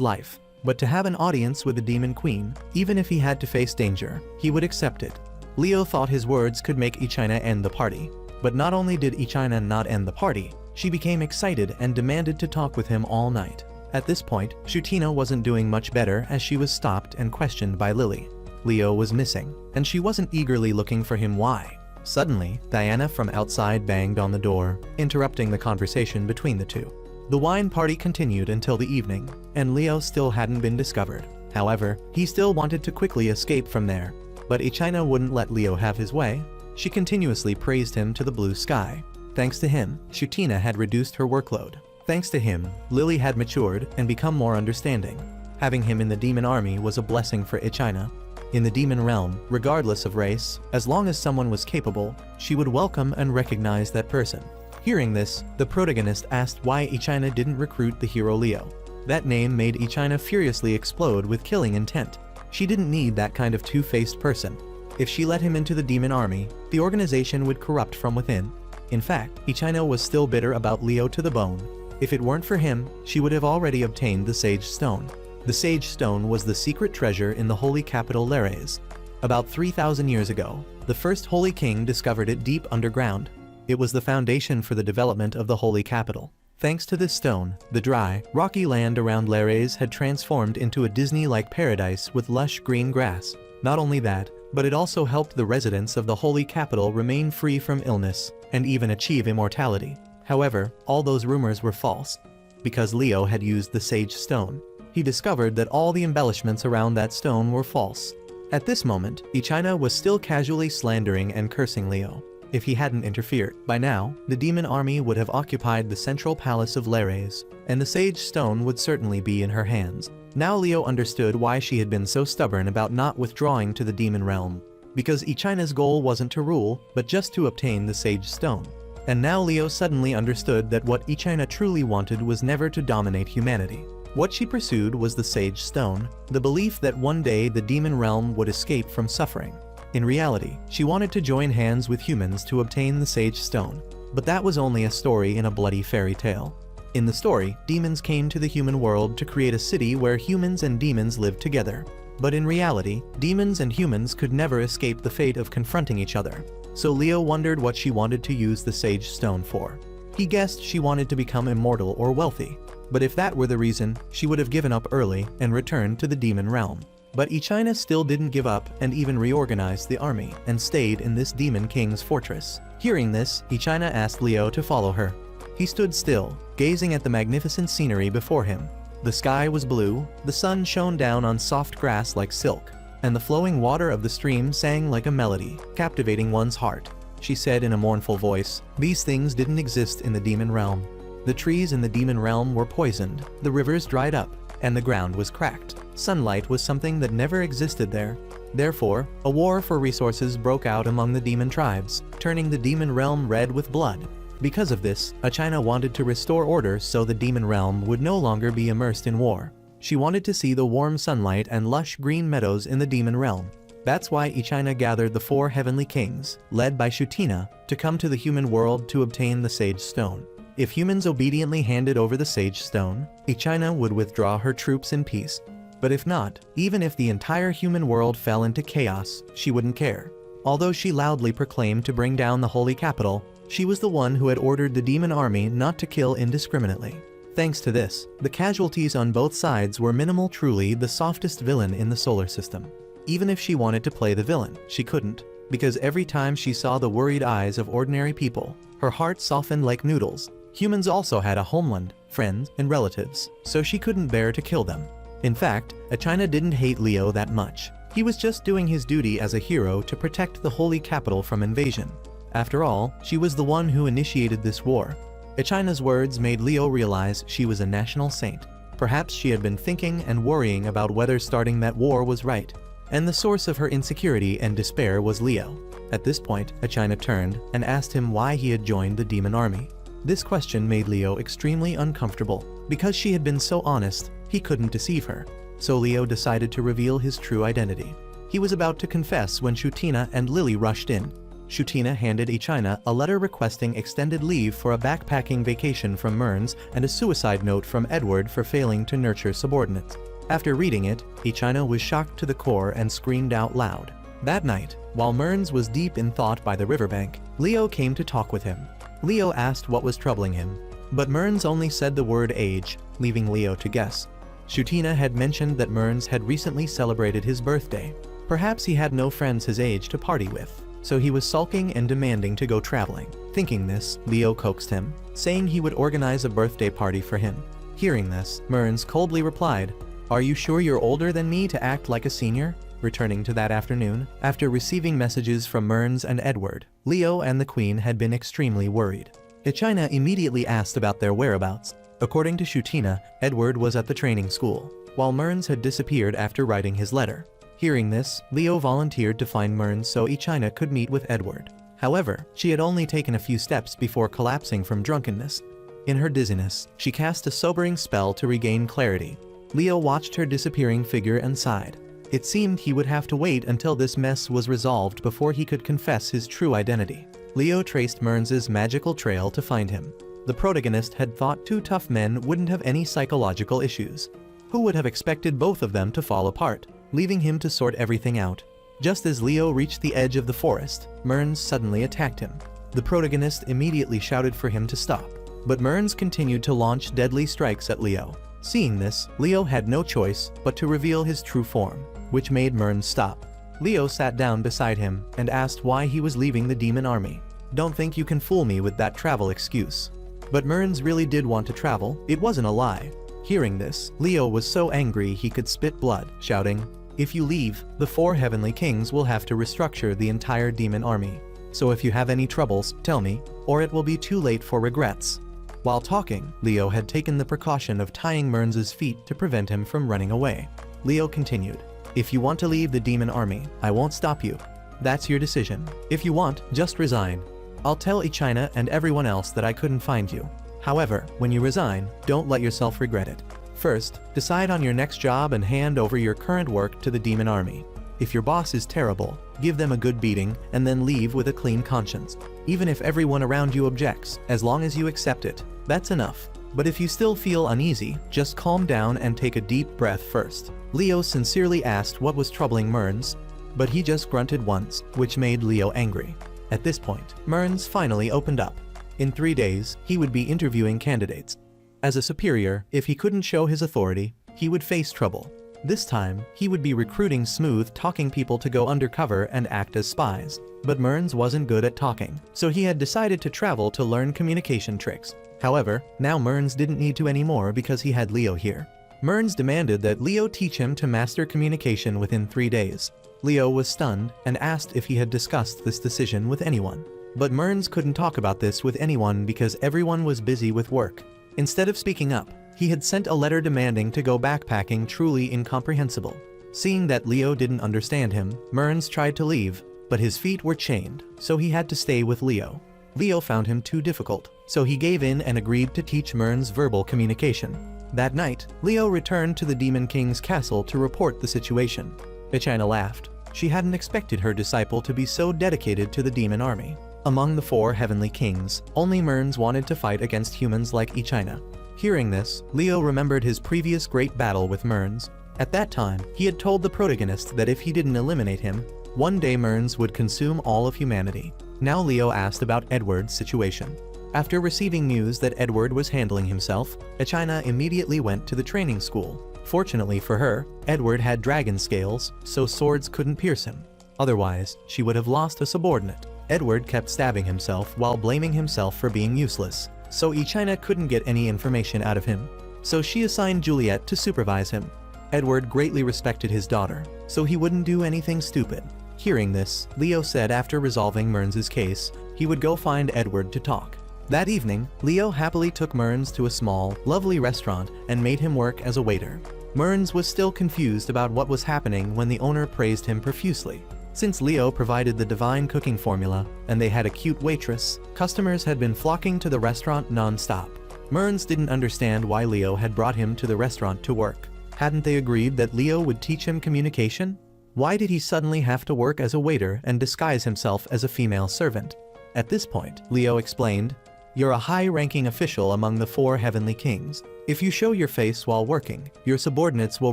life. But to have an audience with the demon queen, even if he had to face danger, he would accept it. Leo thought his words could make Ichina end the party. But not only did Ichina not end the party, she became excited and demanded to talk with him all night. At this point, Shutina wasn't doing much better as she was stopped and questioned by Lily. Leo was missing, and she wasn't eagerly looking for him. Why? Suddenly, Diana from outside banged on the door, interrupting the conversation between the two. The wine party continued until the evening, and Leo still hadn't been discovered. However, he still wanted to quickly escape from there. But Ichina wouldn't let Leo have his way. She continuously praised him to the blue sky. Thanks to him, Shutina had reduced her workload. Thanks to him, Lily had matured and become more understanding. Having him in the demon army was a blessing for Ichina. In the demon realm, regardless of race, as long as someone was capable, she would welcome and recognize that person. Hearing this, the protagonist asked why Ichina didn't recruit the hero Leo. That name made Ichina furiously explode with killing intent. She didn't need that kind of two-faced person. If she let him into the demon army, the organization would corrupt from within. In fact, Ichina was still bitter about Leo to the bone. If it weren't for him, she would have already obtained the Sage Stone. The Sage Stone was the secret treasure in the holy capital Lares. About 3,000 years ago, the first holy king discovered it deep underground. It was the foundation for the development of the holy capital. Thanks to this stone, the dry, rocky land around Lares had transformed into a Disney-like paradise with lush green grass. Not only that, but it also helped the residents of the holy capital remain free from illness and even achieve immortality. However, all those rumors were false. Because Leo had used the Sage Stone, he discovered that all the embellishments around that stone were false. At this moment, Ichina was still casually slandering and cursing Leo. If he hadn't interfered, by now, the demon army would have occupied the central palace of Lares, and the Sage Stone would certainly be in her hands. Now Leo understood why she had been so stubborn about not withdrawing to the demon realm. Because Ichina's goal wasn't to rule, but just to obtain the Sage Stone. And now Leo suddenly understood that what Ichina truly wanted was never to dominate humanity. What she pursued was the Sage Stone, the belief that one day the demon realm would escape from suffering. In reality, she wanted to join hands with humans to obtain the Sage Stone. But that was only a story in a bloody fairy tale. In the story, demons came to the human world to create a city where humans and demons lived together. But in reality, demons and humans could never escape the fate of confronting each other. So Leo wondered what she wanted to use the Sage Stone for. He guessed she wanted to become immortal or wealthy. But if that were the reason, she would have given up early and returned to the demon realm. But Ichina still didn't give up and even reorganized the army and stayed in this demon king's fortress. Hearing this, Ichina asked Leo to follow her. He stood still, gazing at the magnificent scenery before him. The sky was blue, the sun shone down on soft grass like silk, and the flowing water of the stream sang like a melody, captivating one's heart. She said in a mournful voice, "These things didn't exist in the demon realm. The trees in the demon realm were poisoned, the rivers dried up, and the ground was cracked. Sunlight was something that never existed there. Therefore, a war for resources broke out among the demon tribes, turning the demon realm red with blood. Because of this, Ichina wanted to restore order so the demon realm would no longer be immersed in war. She wanted to see the warm sunlight and lush green meadows in the demon realm. That's why Ichina gathered the 4 heavenly kings, led by Shutina, to come to the human world to obtain the Sage Stone. If humans obediently handed over the Sage Stone, Ichina would withdraw her troops in peace. But if not, even if the entire human world fell into chaos, she wouldn't care. Although she loudly proclaimed to bring down the holy capital, she was the one who had ordered the demon army not to kill indiscriminately. Thanks to this, the casualties on both sides were minimal. Truly the softest villain in the solar system. Even if she wanted to play the villain, she couldn't, because every time she saw the worried eyes of ordinary people, her heart softened like noodles. Humans also had a homeland, friends, and relatives, so she couldn't bear to kill them. In fact, Ichina didn't hate Leo that much. He was just doing his duty as a hero to protect the holy capital from invasion. After all, she was the one who initiated this war. Ichina's words made Leo realize she was a national saint. Perhaps she had been thinking and worrying about whether starting that war was right. And the source of her insecurity and despair was Leo. At this point, Ichina turned and asked him why he had joined the demon army. This question made Leo extremely uncomfortable. Because she had been so honest, He couldn't deceive her. So Leo decided to reveal his true identity. He was about to confess when Shutina and Lily rushed in. Shutina handed Ichina a letter requesting extended leave for a backpacking vacation from Mearns and a suicide note from Edward for failing to nurture subordinates. After reading it, Ichina was shocked to the core and screamed out loud. That night, while Mearns was deep in thought by the riverbank, Leo came to talk with him. Leo asked what was troubling him, but Mearns only said the word age, leaving Leo to guess. Shutina had mentioned that Mearns had recently celebrated his birthday. Perhaps he had no friends his age to party with, so he was sulking and demanding to go traveling. Thinking this, Leo coaxed him, saying he would organize a birthday party for him. Hearing this, Mearns coldly replied, "Are you sure you're older than me to act like a senior?" Returning to that afternoon, after receiving messages from Mearns and Edward, Leo and the Queen had been extremely worried. Ichina immediately asked about their whereabouts. According to Shutina, Edward was at the training school, while Mearns had disappeared after writing his letter. Hearing this, Leo volunteered to find Mearns so Ichina could meet with Edward. However, she had only taken a few steps before collapsing from drunkenness. In her dizziness, she cast a sobering spell to regain clarity. Leo watched her disappearing figure and sighed. It seemed he would have to wait until this mess was resolved before he could confess his true identity. Leo traced Mearns's magical trail to find him. The protagonist had thought two tough men wouldn't have any psychological issues. Who would have expected both of them to fall apart, leaving him to sort everything out? Just as Leo reached the edge of the forest, Mearns suddenly attacked him. The protagonist immediately shouted for him to stop, but Mearns continued to launch deadly strikes at Leo. Seeing this, Leo had no choice but to reveal his true form, which made Mearns stop. Leo sat down beside him and asked why he was leaving the demon army. "Don't think you can fool me with that travel excuse." But Mearns really did want to travel, it wasn't a lie. Hearing this, Leo was so angry he could spit blood, shouting, "If you leave, the 4 heavenly kings will have to restructure the entire demon army. So if you have any troubles, tell me, or it will be too late for regrets." While talking, Leo had taken the precaution of tying Mearns's feet to prevent him from running away. Leo continued, "If you want to leave the demon army, I won't stop you. That's your decision. If you want, just resign. I'll tell Ichina and everyone else that I couldn't find you. However, when you resign, don't let yourself regret it. First, decide on your next job and hand over your current work to the demon army. If your boss is terrible, give them a good beating and then leave with a clean conscience. Even if everyone around you objects, as long as you accept it, that's enough. But if you still feel uneasy, just calm down and take a deep breath first." Leo sincerely asked what was troubling Mearns, but he just grunted once, which made Leo angry. At this point, Mearns finally opened up. In 3 days, he would be interviewing candidates. As a superior, if he couldn't show his authority, he would face trouble. This time, he would be recruiting smooth-talking people to go undercover and act as spies. But Mearns wasn't good at talking, so he had decided to travel to learn communication tricks. However, now Mearns didn't need to anymore because he had Leo here. Mearns demanded that Leo teach him to master communication within 3 days. Leo was stunned and asked if he had discussed this decision with anyone. But Mearns couldn't talk about this with anyone because everyone was busy with work. Instead of speaking up, he had sent a letter demanding to go backpacking, truly incomprehensible. Seeing that Leo didn't understand him, Mearns tried to leave, but his feet were chained, so he had to stay with Leo. Leo found him too difficult, so he gave in and agreed to teach Mearns verbal communication. That night, Leo returned to the Demon King's castle to report the situation. Ichina laughed. She hadn't expected her disciple to be so dedicated to the demon army. Among the 4 heavenly kings, only Mearns wanted to fight against humans like Ichina. Hearing this, Leo remembered his previous great battle with Mearns. At that time, he had told the protagonist that if he didn't eliminate him, one day Mearns would consume all of humanity. Now Leo asked about Edward's situation. After receiving news that Edward was handling himself, Ichina immediately went to the training school. Fortunately for her, Edward had dragon scales, so swords couldn't pierce him. Otherwise, she would have lost a subordinate. Edward kept stabbing himself while blaming himself for being useless, so Ichina couldn't get any information out of him. So she assigned Juliet to supervise him. Edward greatly respected his daughter, so he wouldn't do anything stupid. Hearing this, Leo said after resolving Mearns's case, he would go find Edward to talk. That evening, Leo happily took Mearns to a small, lovely restaurant and made him work as a waiter. Mearns was still confused about what was happening when the owner praised him profusely. Since Leo provided the divine cooking formula, and they had a cute waitress, customers had been flocking to the restaurant non-stop. Mearns didn't understand why Leo had brought him to the restaurant to work. Hadn't they agreed that Leo would teach him communication? Why did he suddenly have to work as a waiter and disguise himself as a female servant? At this point, Leo explained, "You're a high-ranking official among the 4 heavenly kings. If you show your face while working, your subordinates will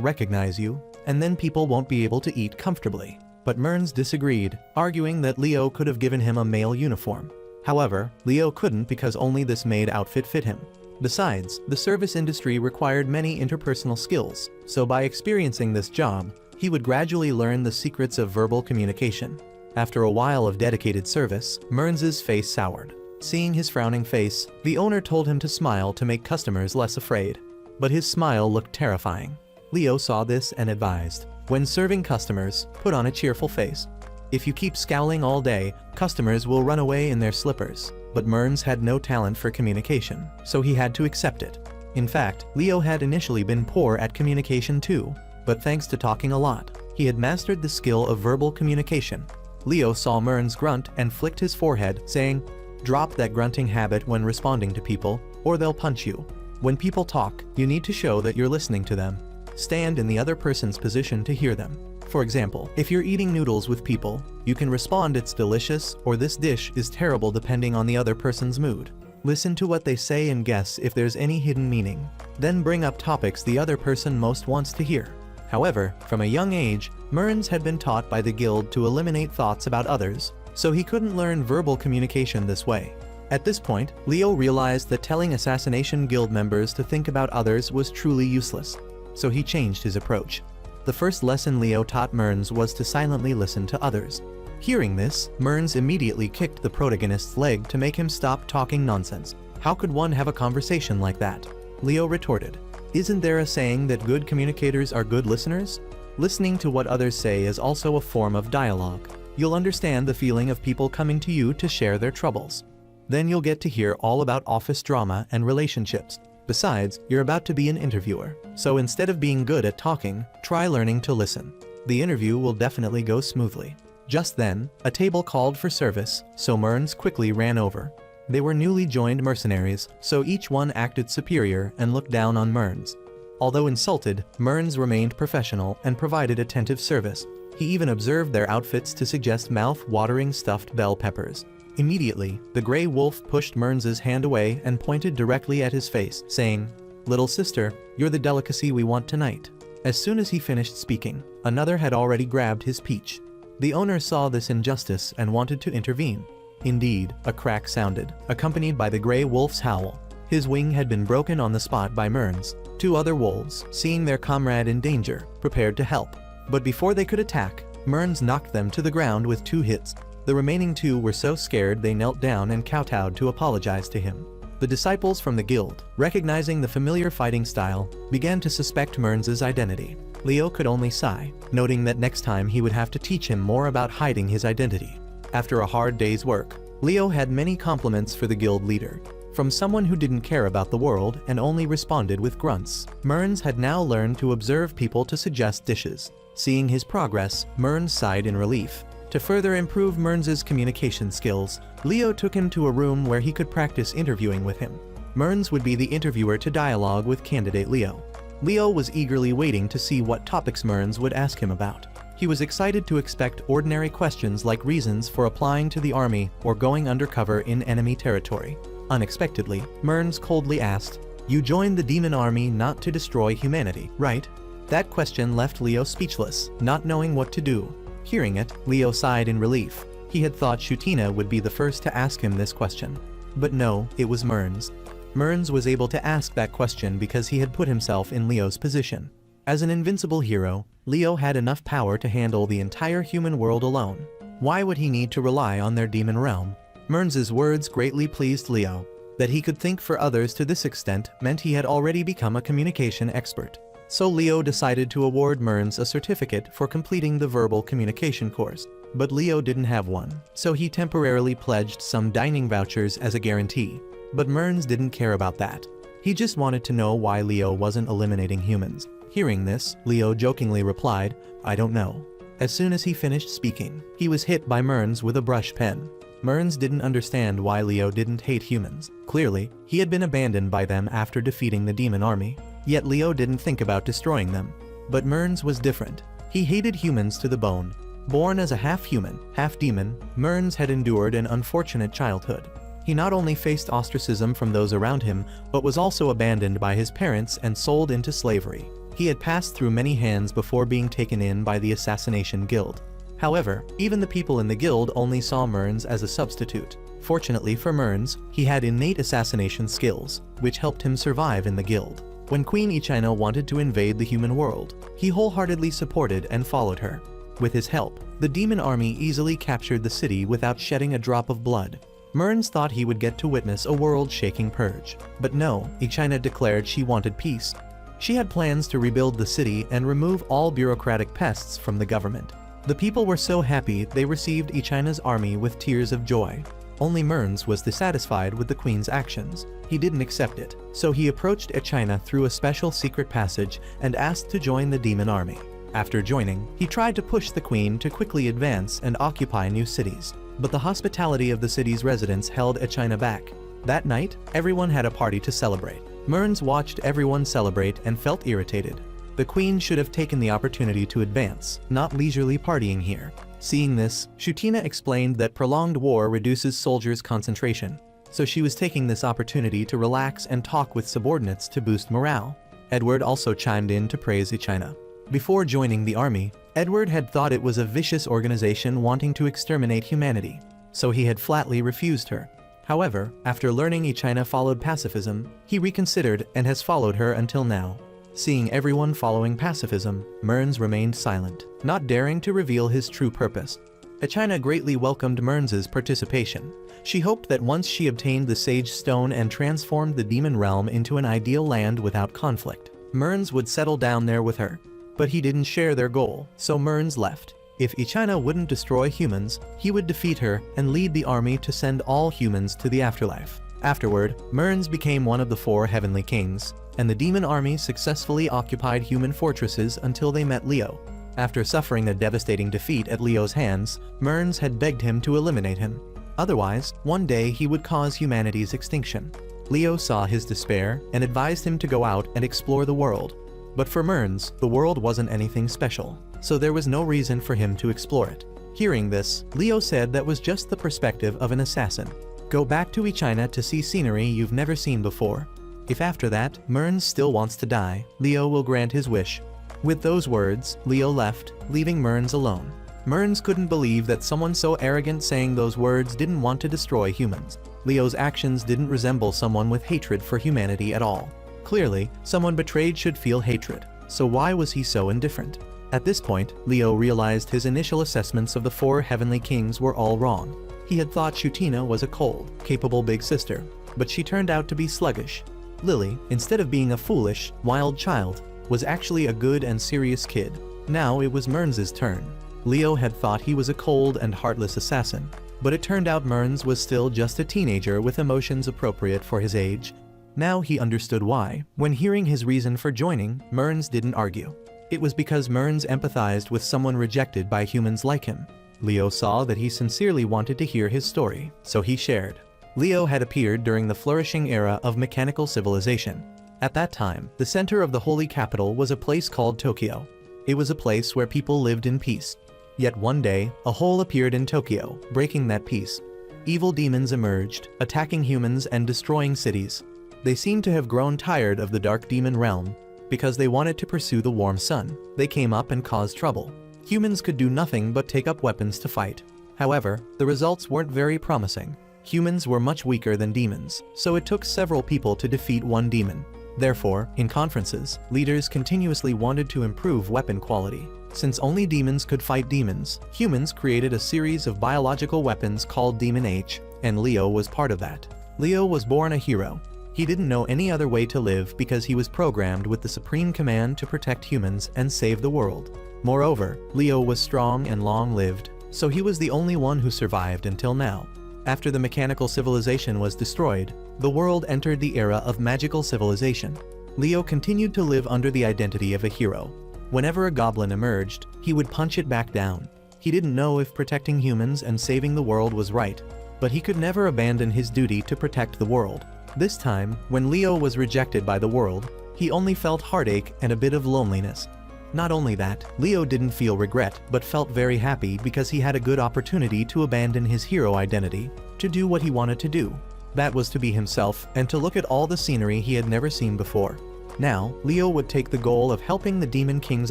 recognize you, and then people won't be able to eat comfortably." But Mearns disagreed, arguing that Leo could have given him a male uniform. However, Leo couldn't because only this maid outfit fit him. Besides, the service industry required many interpersonal skills, so by experiencing this job, he would gradually learn the secrets of verbal communication. After a while of dedicated service, Mearns's face soured. Seeing his frowning face, the owner told him to smile to make customers less afraid. But his smile looked terrifying. Leo saw this and advised, "When serving customers, put on a cheerful face. If you keep scowling all day, customers will run away in their slippers." But Mearns had no talent for communication, so he had to accept it. In fact, Leo had initially been poor at communication too, but thanks to talking a lot, he had mastered the skill of verbal communication. Leo saw Mearns grunt and flicked his forehead, saying, "Drop that grunting habit when responding to people, or they'll punch you. When people talk, you need to show that you're listening to them. Stand in the other person's position to hear them. For example, if you're eating noodles with people, you can respond it's delicious or this dish is terrible depending on the other person's mood. Listen to what they say and guess if there's any hidden meaning. Then bring up topics the other person most wants to hear." However, from a young age, Mearns had been taught by the guild to eliminate thoughts about others, so he couldn't learn verbal communication this way. At this point, Leo realized that telling Assassination Guild members to think about others was truly useless, so he changed his approach. The first lesson Leo taught Mearns was to silently listen to others. Hearing this, Mearns immediately kicked the protagonist's leg to make him stop talking nonsense. "How could one have a conversation like that?" Leo retorted, "Isn't there a saying that good communicators are good listeners? Listening to what others say is also a form of dialogue. You'll understand the feeling of people coming to you to share their troubles. Then you'll get to hear all about office drama and relationships. Besides, you're about to be an interviewer, so instead of being good at talking, try learning to listen. The interview will definitely go smoothly." Just then, a table called for service, so Mearns quickly ran over. They were newly joined mercenaries, so each one acted superior and looked down on Mearns. Although insulted, Mearns remained professional and provided attentive service. He even observed their outfits to suggest mouth-watering stuffed bell peppers. Immediately, the gray wolf pushed Mearns's hand away and pointed directly at his face, saying, "Little sister, you're the delicacy we want tonight." As soon as he finished speaking, another had already grabbed his peach. The owner saw this injustice and wanted to intervene. Indeed, a crack sounded, accompanied by the gray wolf's howl. His wing had been broken on the spot by Mearns. 2 other wolves, seeing their comrade in danger, prepared to help. But before they could attack, Mearns knocked them to the ground with 2 hits. The remaining 2 were so scared they knelt down and kowtowed to apologize to him. The disciples from the guild, recognizing the familiar fighting style, began to suspect Mearns's identity. Leo could only sigh, noting that next time he would have to teach him more about hiding his identity. After a hard day's work, Leo had many compliments for the guild leader. From someone who didn't care about the world and only responded with grunts, Mearns had now learned to observe people to suggest dishes. Seeing his progress, Mearns sighed in relief. To further improve Mearns's communication skills, Leo took him to a room where he could practice interviewing with him. Mearns would be the interviewer to dialogue with candidate Leo. Leo was eagerly waiting to see what topics Mearns would ask him about. He was excited to expect ordinary questions like reasons for applying to the army or going undercover in enemy territory. Unexpectedly, Mearns coldly asked, "You joined the demon army not to destroy humanity, right?" That question left Leo speechless, not knowing what to do. Hearing it, Leo sighed in relief. He had thought Shutina would be the first to ask him this question. But no, it was Mearns. Mearns was able to ask that question because he had put himself in Leo's position. As an invincible hero, Leo had enough power to handle the entire human world alone. Why would he need to rely on their demon realm? Mearns's words greatly pleased Leo. That he could think for others to this extent meant he had already become a communication expert. So Leo decided to award Mearns a certificate for completing the verbal communication course. But Leo didn't have one, so he temporarily pledged some dining vouchers as a guarantee. But Mearns didn't care about that. He just wanted to know why Leo wasn't eliminating humans. Hearing this, Leo jokingly replied, "I don't know." As soon as he finished speaking, he was hit by Mearns with a brush pen. Mearns didn't understand why Leo didn't hate humans. Clearly, he had been abandoned by them after defeating the demon army. Yet Leo didn't think about destroying them. But Mearns was different. He hated humans to the bone. Born as a half-human, half-demon, Mearns had endured an unfortunate childhood. He not only faced ostracism from those around him, but was also abandoned by his parents and sold into slavery. He had passed through many hands before being taken in by the Assassination Guild. However, even the people in the guild only saw Mearns as a substitute. Fortunately for Mearns, he had innate assassination skills, which helped him survive in the guild. When Queen Ichina wanted to invade the human world, he wholeheartedly supported and followed her. With his help, the demon army easily captured the city without shedding a drop of blood. Mearns thought he would get to witness a world-shaking purge. But no, Ichina declared she wanted peace. She had plans to rebuild the city and remove all bureaucratic pests from the government. The people were so happy they received Ichina's army with tears of joy. Only Mearns was dissatisfied with the queen's actions. He didn't accept it, so he approached Ichina through a special secret passage and asked to join the demon army. After joining, he tried to push the queen to quickly advance and occupy new cities. But the hospitality of the city's residents held Ichina back. That night, everyone had a party to celebrate. Mearns watched everyone celebrate and felt irritated. The queen should have taken the opportunity to advance, not leisurely partying here. Seeing this, Shutina explained that prolonged war reduces soldiers' concentration, so she was taking this opportunity to relax and talk with subordinates to boost morale. Edward also chimed in to praise Ichina. Before joining the army, Edward had thought it was a vicious organization wanting to exterminate humanity, so he had flatly refused her. However, after learning Ichina followed pacifism, he reconsidered and has followed her until now. Seeing everyone following pacifism, Mearns remained silent, not daring to reveal his true purpose. Ichina greatly welcomed Mearns's participation. She hoped that once she obtained the Sage Stone and transformed the demon realm into an ideal land without conflict, Mearns would settle down there with her. But he didn't share their goal, so Mearns left. If Ichina wouldn't destroy humans, he would defeat her and lead the army to send all humans to the afterlife. Afterward, Mearns became one of the 4 heavenly kings, and the demon army successfully occupied human fortresses until they met Leo. After suffering a devastating defeat at Leo's hands, Mearns had begged him to eliminate him. Otherwise, one day he would cause humanity's extinction. Leo saw his despair and advised him to go out and explore the world. But for Mearns, the world wasn't anything special, so there was no reason for him to explore it. Hearing this, Leo said that was just the perspective of an assassin. Go back to Ichina to see scenery you've never seen before. If after that, Mearns still wants to die, Leo will grant his wish. With those words, Leo left, leaving Mearns alone. Mearns couldn't believe that someone so arrogant saying those words didn't want to destroy humans. Leo's actions didn't resemble someone with hatred for humanity at all. Clearly, someone betrayed should feel hatred, so why was he so indifferent? At this point, Leo realized his initial assessments of the 4 heavenly kings were all wrong. He had thought Shutina was a cold, capable big sister, but she turned out to be sluggish. Lily, instead of being a foolish, wild child, was actually a good and serious kid. Now it was Mearns's turn. Leo had thought he was a cold and heartless assassin, but it turned out Mearns was still just a teenager with emotions appropriate for his age. Now he understood why. When hearing his reason for joining, Mearns didn't argue. It was because Mearns empathized with someone rejected by humans like him. Leo saw that he sincerely wanted to hear his story, so he shared. Leo had appeared during the flourishing era of mechanical civilization. At that time, the center of the holy capital was a place called Tokyo. It was a place where people lived in peace. Yet one day, a hole appeared in Tokyo, breaking that peace. Evil demons emerged, attacking humans and destroying cities. They seemed to have grown tired of the dark demon realm. Because they wanted to pursue the warm sun, they came up and caused trouble. Humans could do nothing but take up weapons to fight. However, the results weren't very promising. Humans were much weaker than demons, so it took several people to defeat one demon. Therefore, in conferences, leaders continuously wanted to improve weapon quality. Since only demons could fight demons, humans created a series of biological weapons called Demon H, and Leo was part of that. Leo was born a hero. He didn't know any other way to live because he was programmed with the supreme command to protect humans and save the world. Moreover, Leo was strong and long-lived, so he was the only one who survived until now. After the mechanical civilization was destroyed, the world entered the era of magical civilization. Leo continued to live under the identity of a hero. Whenever a goblin emerged, he would punch it back down. He didn't know if protecting humans and saving the world was right. but he could never abandon his duty to protect the world. This time, when Leo was rejected by the world, he only felt heartache and a bit of loneliness. Not only that, Leo didn't feel regret but felt very happy because he had a good opportunity to abandon his hero identity, to do what he wanted to do. That was to be himself and to look at all the scenery he had never seen before. Now, Leo would take the goal of helping the Demon King's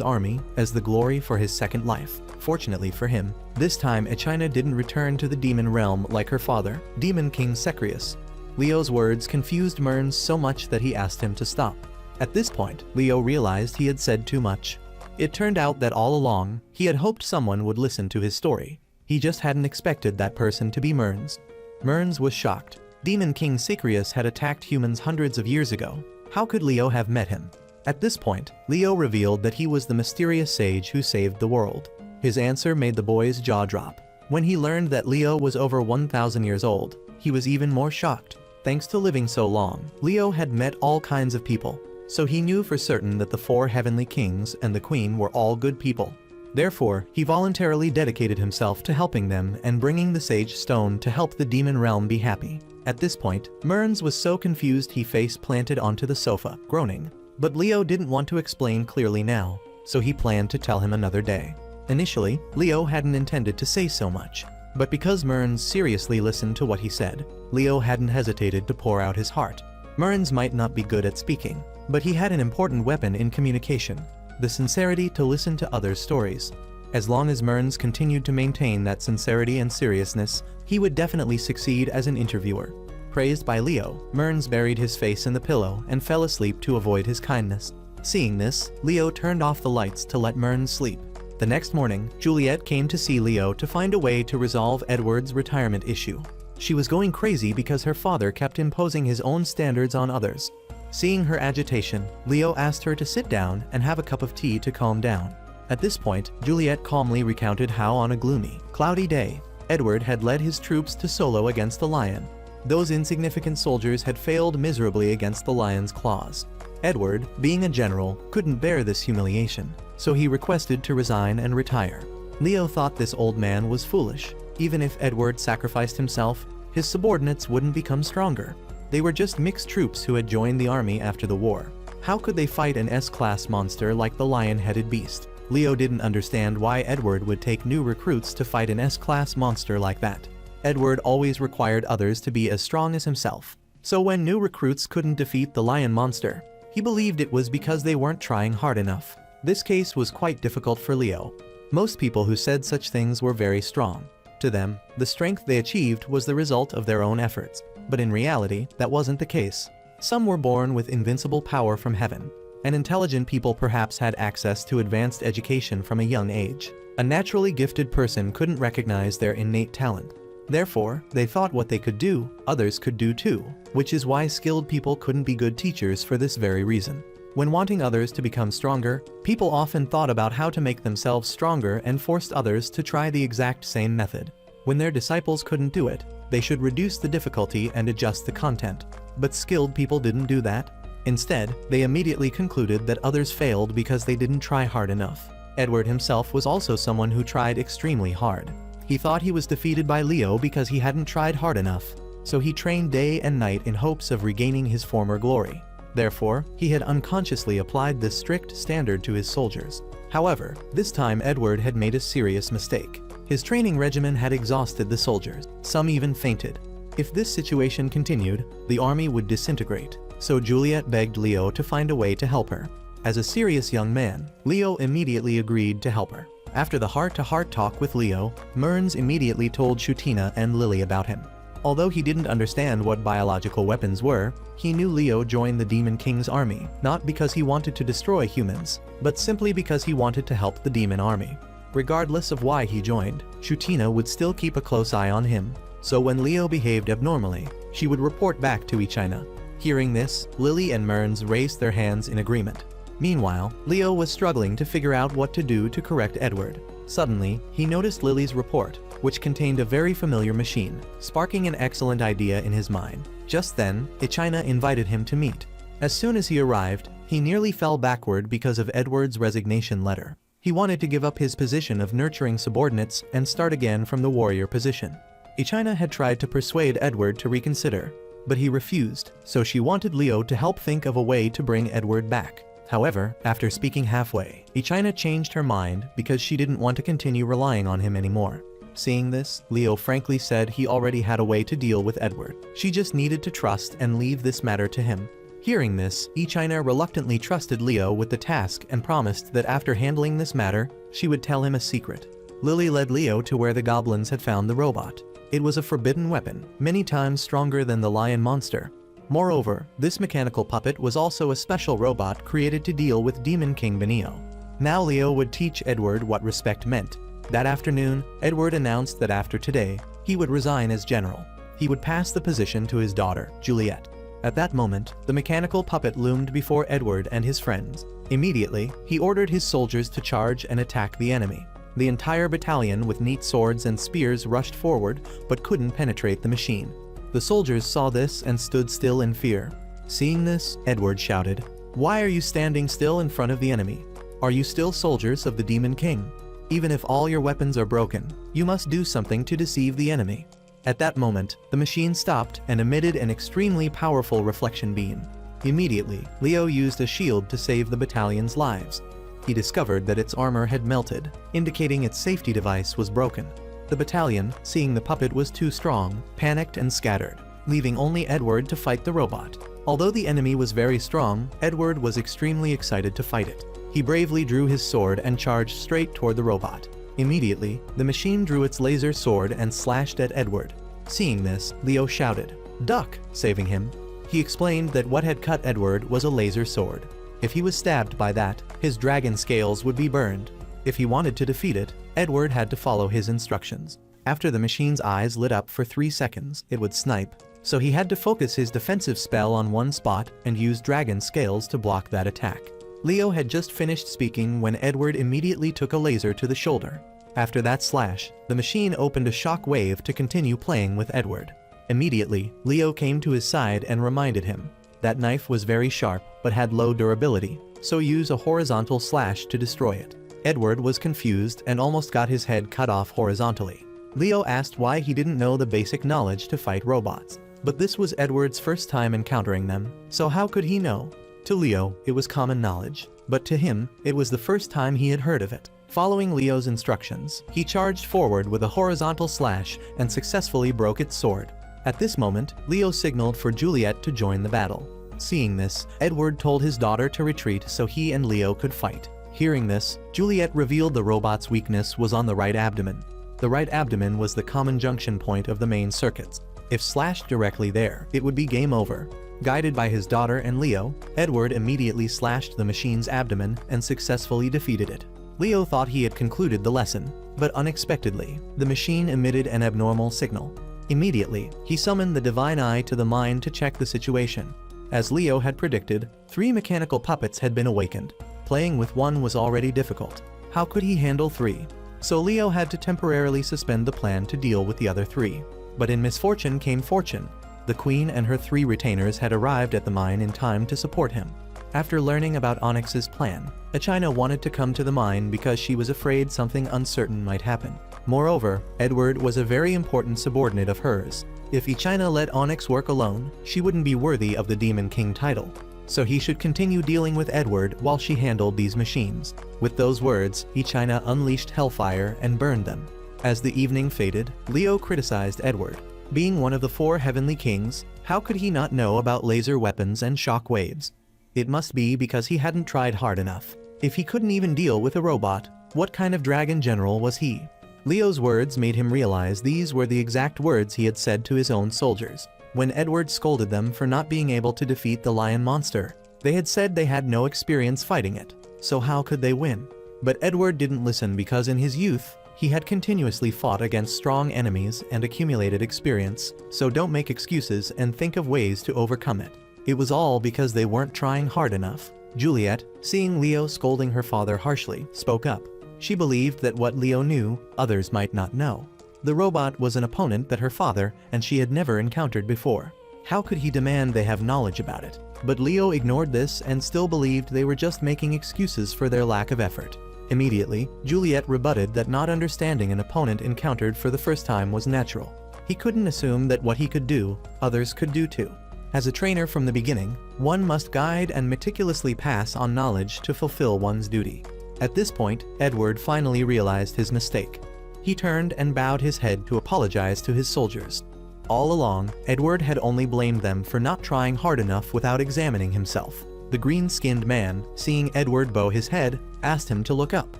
army as the glory for his second life. Fortunately for him, this time Echina didn't return to the demon realm like her father, Demon King Secrius. Leo's words confused Mearns so much that he asked him to stop. At this point, Leo realized he had said too much. It turned out that all along, he had hoped someone would listen to his story. He just hadn't expected that person to be Mearns. Mearns was shocked. Demon King Secrius had attacked humans hundreds of years ago. How could Leo have met him? At this point, Leo revealed that he was the mysterious sage who saved the world. His answer made the boy's jaw drop. When he learned that Leo was over 1,000 years old, he was even more shocked. Thanks to living so long, Leo had met all kinds of people. So he knew for certain that the 4 heavenly kings and the queen were all good people. Therefore, he voluntarily dedicated himself to helping them and bringing the sage stone to help the demon realm be happy. At this point, Mearns was so confused he face planted onto the sofa, groaning. But Leo didn't want to explain clearly now, so he planned to tell him another day. Initially, Leo hadn't intended to say so much. But because Mearns seriously listened to what he said, Leo hadn't hesitated to pour out his heart. Mearns might not be good at speaking, but he had an important weapon in communication, the sincerity to listen to others' stories. As long as Mearns continued to maintain that sincerity and seriousness, he would definitely succeed as an interviewer. Praised by Leo, Mearns buried his face in the pillow and fell asleep to avoid his kindness. Seeing this, Leo turned off the lights to let Mearns sleep. The next morning, Juliet came to see Leo to find a way to resolve Edward's retirement issue. She was going crazy because her father kept imposing his own standards on others. Seeing her agitation, Leo asked her to sit down and have a cup of tea to calm down. At this point, Juliet calmly recounted how on a gloomy, cloudy day, Edward had led his troops to Solo against the lion. Those insignificant soldiers had failed miserably against the lion's claws. Edward, being a general, couldn't bear this humiliation, so he requested to resign and retire. Leo thought this old man was foolish. Even if Edward sacrificed himself, his subordinates wouldn't become stronger. They were just mixed troops who had joined the army after the war. How could they fight an S-class monster like the lion-headed beast? Leo didn't understand why Edward would take new recruits to fight an S-class monster like that. Edward always required others to be as strong as himself. So when new recruits couldn't defeat the lion monster, he believed it was because they weren't trying hard enough. This case was quite difficult for Leo. Most people who said such things were very strong. To them, the strength they achieved was the result of their own efforts. But in reality, that wasn't the case. Some were born with invincible power from heaven, and intelligent people perhaps had access to advanced education from a young age. A naturally gifted person couldn't recognize their innate talent. Therefore, they thought what they could do, others could do too, which is why skilled people couldn't be good teachers for this very reason. When wanting others to become stronger, people often thought about how to make themselves stronger and forced others to try the exact same method. When their disciples couldn't do it, they should reduce the difficulty and adjust the content. But skilled people didn't do that. Instead, they immediately concluded that others failed because they didn't try hard enough. Edward himself was also someone who tried extremely hard. He thought he was defeated by Leo because he hadn't tried hard enough, so he trained day and night in hopes of regaining his former glory. Therefore, he had unconsciously applied this strict standard to his soldiers. However, this time Edward had made a serious mistake. His training regimen had exhausted the soldiers. Some even fainted. If this situation continued, the army would disintegrate, so Juliet begged Leo to find a way to help her. As a serious young man, Leo immediately agreed to help her. After the heart-to-heart talk with Leo, Mearns immediately told Shutina and Lily about him. Although he didn't understand what biological weapons were, he knew Leo joined the Demon King's army, not because he wanted to destroy humans, but simply because he wanted to help the demon army. Regardless of why he joined, Shutina would still keep a close eye on him, so when Leo behaved abnormally, she would report back to Echina. Hearing this, Lily and Mearns raised their hands in agreement. Meanwhile, Leo was struggling to figure out what to do to correct Edward. Suddenly, he noticed Lily's report, which contained a very familiar machine, sparking an excellent idea in his mind. Just then, Echina invited him to meet. As soon as he arrived, he nearly fell backward because of Edward's resignation letter. He wanted to give up his position of nurturing subordinates and start again from the warrior position. Ichina had tried to persuade Edward to reconsider, but he refused, so she wanted Leo to help think of a way to bring Edward back. However, after speaking halfway, Ichina changed her mind because she didn't want to continue relying on him anymore. Seeing this, Leo frankly said he already had a way to deal with Edward. She just needed to trust and leave this matter to him. Hearing this, Ichina reluctantly trusted Leo with the task and promised that after handling this matter, she would tell him a secret. Lily led Leo to where the goblins had found the robot. It was a forbidden weapon, many times stronger than the lion monster. Moreover, this mechanical puppet was also a special robot created to deal with Demon King Benio. Now Leo would teach Edward what respect meant. That afternoon, Edward announced that after today, he would resign as general. He would pass the position to his daughter, Juliet. At that moment, the mechanical puppet loomed before Edward and his friends. Immediately, he ordered his soldiers to charge and attack the enemy. The entire battalion with neat swords and spears rushed forward, but couldn't penetrate the machine. The soldiers saw this and stood still in fear. Seeing this, Edward shouted, "Why are you standing still in front of the enemy? Are you still soldiers of the Demon King? Even if all your weapons are broken, you must do something to deceive the enemy." At that moment, the machine stopped and emitted an extremely powerful reflection beam. Immediately, Leo used a shield to save the battalion's lives. He discovered that its armor had melted, indicating its safety device was broken. The battalion, seeing the puppet was too strong, panicked and scattered, leaving only Edward to fight the robot. Although the enemy was very strong, Edward was extremely excited to fight it. He bravely drew his sword and charged straight toward the robot. Immediately, the machine drew its laser sword and slashed at Edward. Seeing this, Leo shouted, "Duck!" saving him. He explained that what had cut Edward was a laser sword. If he was stabbed by that, his dragon scales would be burned. If he wanted to defeat it, Edward had to follow his instructions. After the machine's eyes lit up for 3 seconds, it would snipe, so he had to focus his defensive spell on one spot and use dragon scales to block that attack. Leo had just finished speaking when Edward immediately took a laser to the shoulder. After that slash, the machine opened a shock wave to continue playing with Edward. Immediately, Leo came to his side and reminded him. That knife was very sharp, but had low durability, so use a horizontal slash to destroy it. Edward was confused and almost got his head cut off horizontally. Leo asked why he didn't know the basic knowledge to fight robots. But this was Edward's first time encountering them, so how could he know? To Leo, it was common knowledge, but to him, it was the first time he had heard of it. Following Leo's instructions, he charged forward with a horizontal slash and successfully broke its sword. At this moment, Leo signaled for Juliet to join the battle. Seeing this, Edward told his daughter to retreat so he and Leo could fight. Hearing this, Juliet revealed the robot's weakness was on the right abdomen. The right abdomen was the common junction point of the main circuits. If slashed directly there, it would be game over. Guided by his daughter and Leo, Edward immediately slashed the machine's abdomen and successfully defeated it. Leo thought he had concluded the lesson, but unexpectedly, the machine emitted an abnormal signal. Immediately, he summoned the Divine Eye to the mine to check the situation. As Leo had predicted, 3 mechanical puppets had been awakened. Playing with one was already difficult. How could he handle 3? So Leo had to temporarily suspend the plan to deal with the other 3. But in misfortune came fortune. The queen and her 3 retainers had arrived at the mine in time to support him. After learning about Onyx's plan, Ichina wanted to come to the mine because she was afraid something uncertain might happen. Moreover, Edward was a very important subordinate of hers. If Ichina let Onyx work alone, she wouldn't be worthy of the Demon King title. So he should continue dealing with Edward while she handled these machines. With those words, Ichina unleashed hellfire and burned them. As the evening faded, Leo criticized Edward. Being one of the 4 heavenly kings, how could he not know about laser weapons and shock waves? It must be because he hadn't tried hard enough. If he couldn't even deal with a robot, what kind of dragon general was he? Leo's words made him realize these were the exact words he had said to his own soldiers. When Edward scolded them for not being able to defeat the lion monster, they had said they had no experience fighting it, so how could they win? But Edward didn't listen because in his youth, he had continuously fought against strong enemies and accumulated experience, so don't make excuses and think of ways to overcome it. It was all because they weren't trying hard enough. Juliet, seeing Leo scolding her father harshly, spoke up. She believed that what Leo knew, others might not know. The robot was an opponent that her father and she had never encountered before. How could he demand they have knowledge about it? But Leo ignored this and still believed they were just making excuses for their lack of effort. Immediately, Juliet rebutted that not understanding an opponent encountered for the first time was natural. He couldn't assume that what he could do, others could do too. As a trainer from the beginning, one must guide and meticulously pass on knowledge to fulfill one's duty. At this point, Edward finally realized his mistake. He turned and bowed his head to apologize to his soldiers. All along, Edward had only blamed them for not trying hard enough without examining himself. The green-skinned man, seeing Edward bow his head, asked him to look up.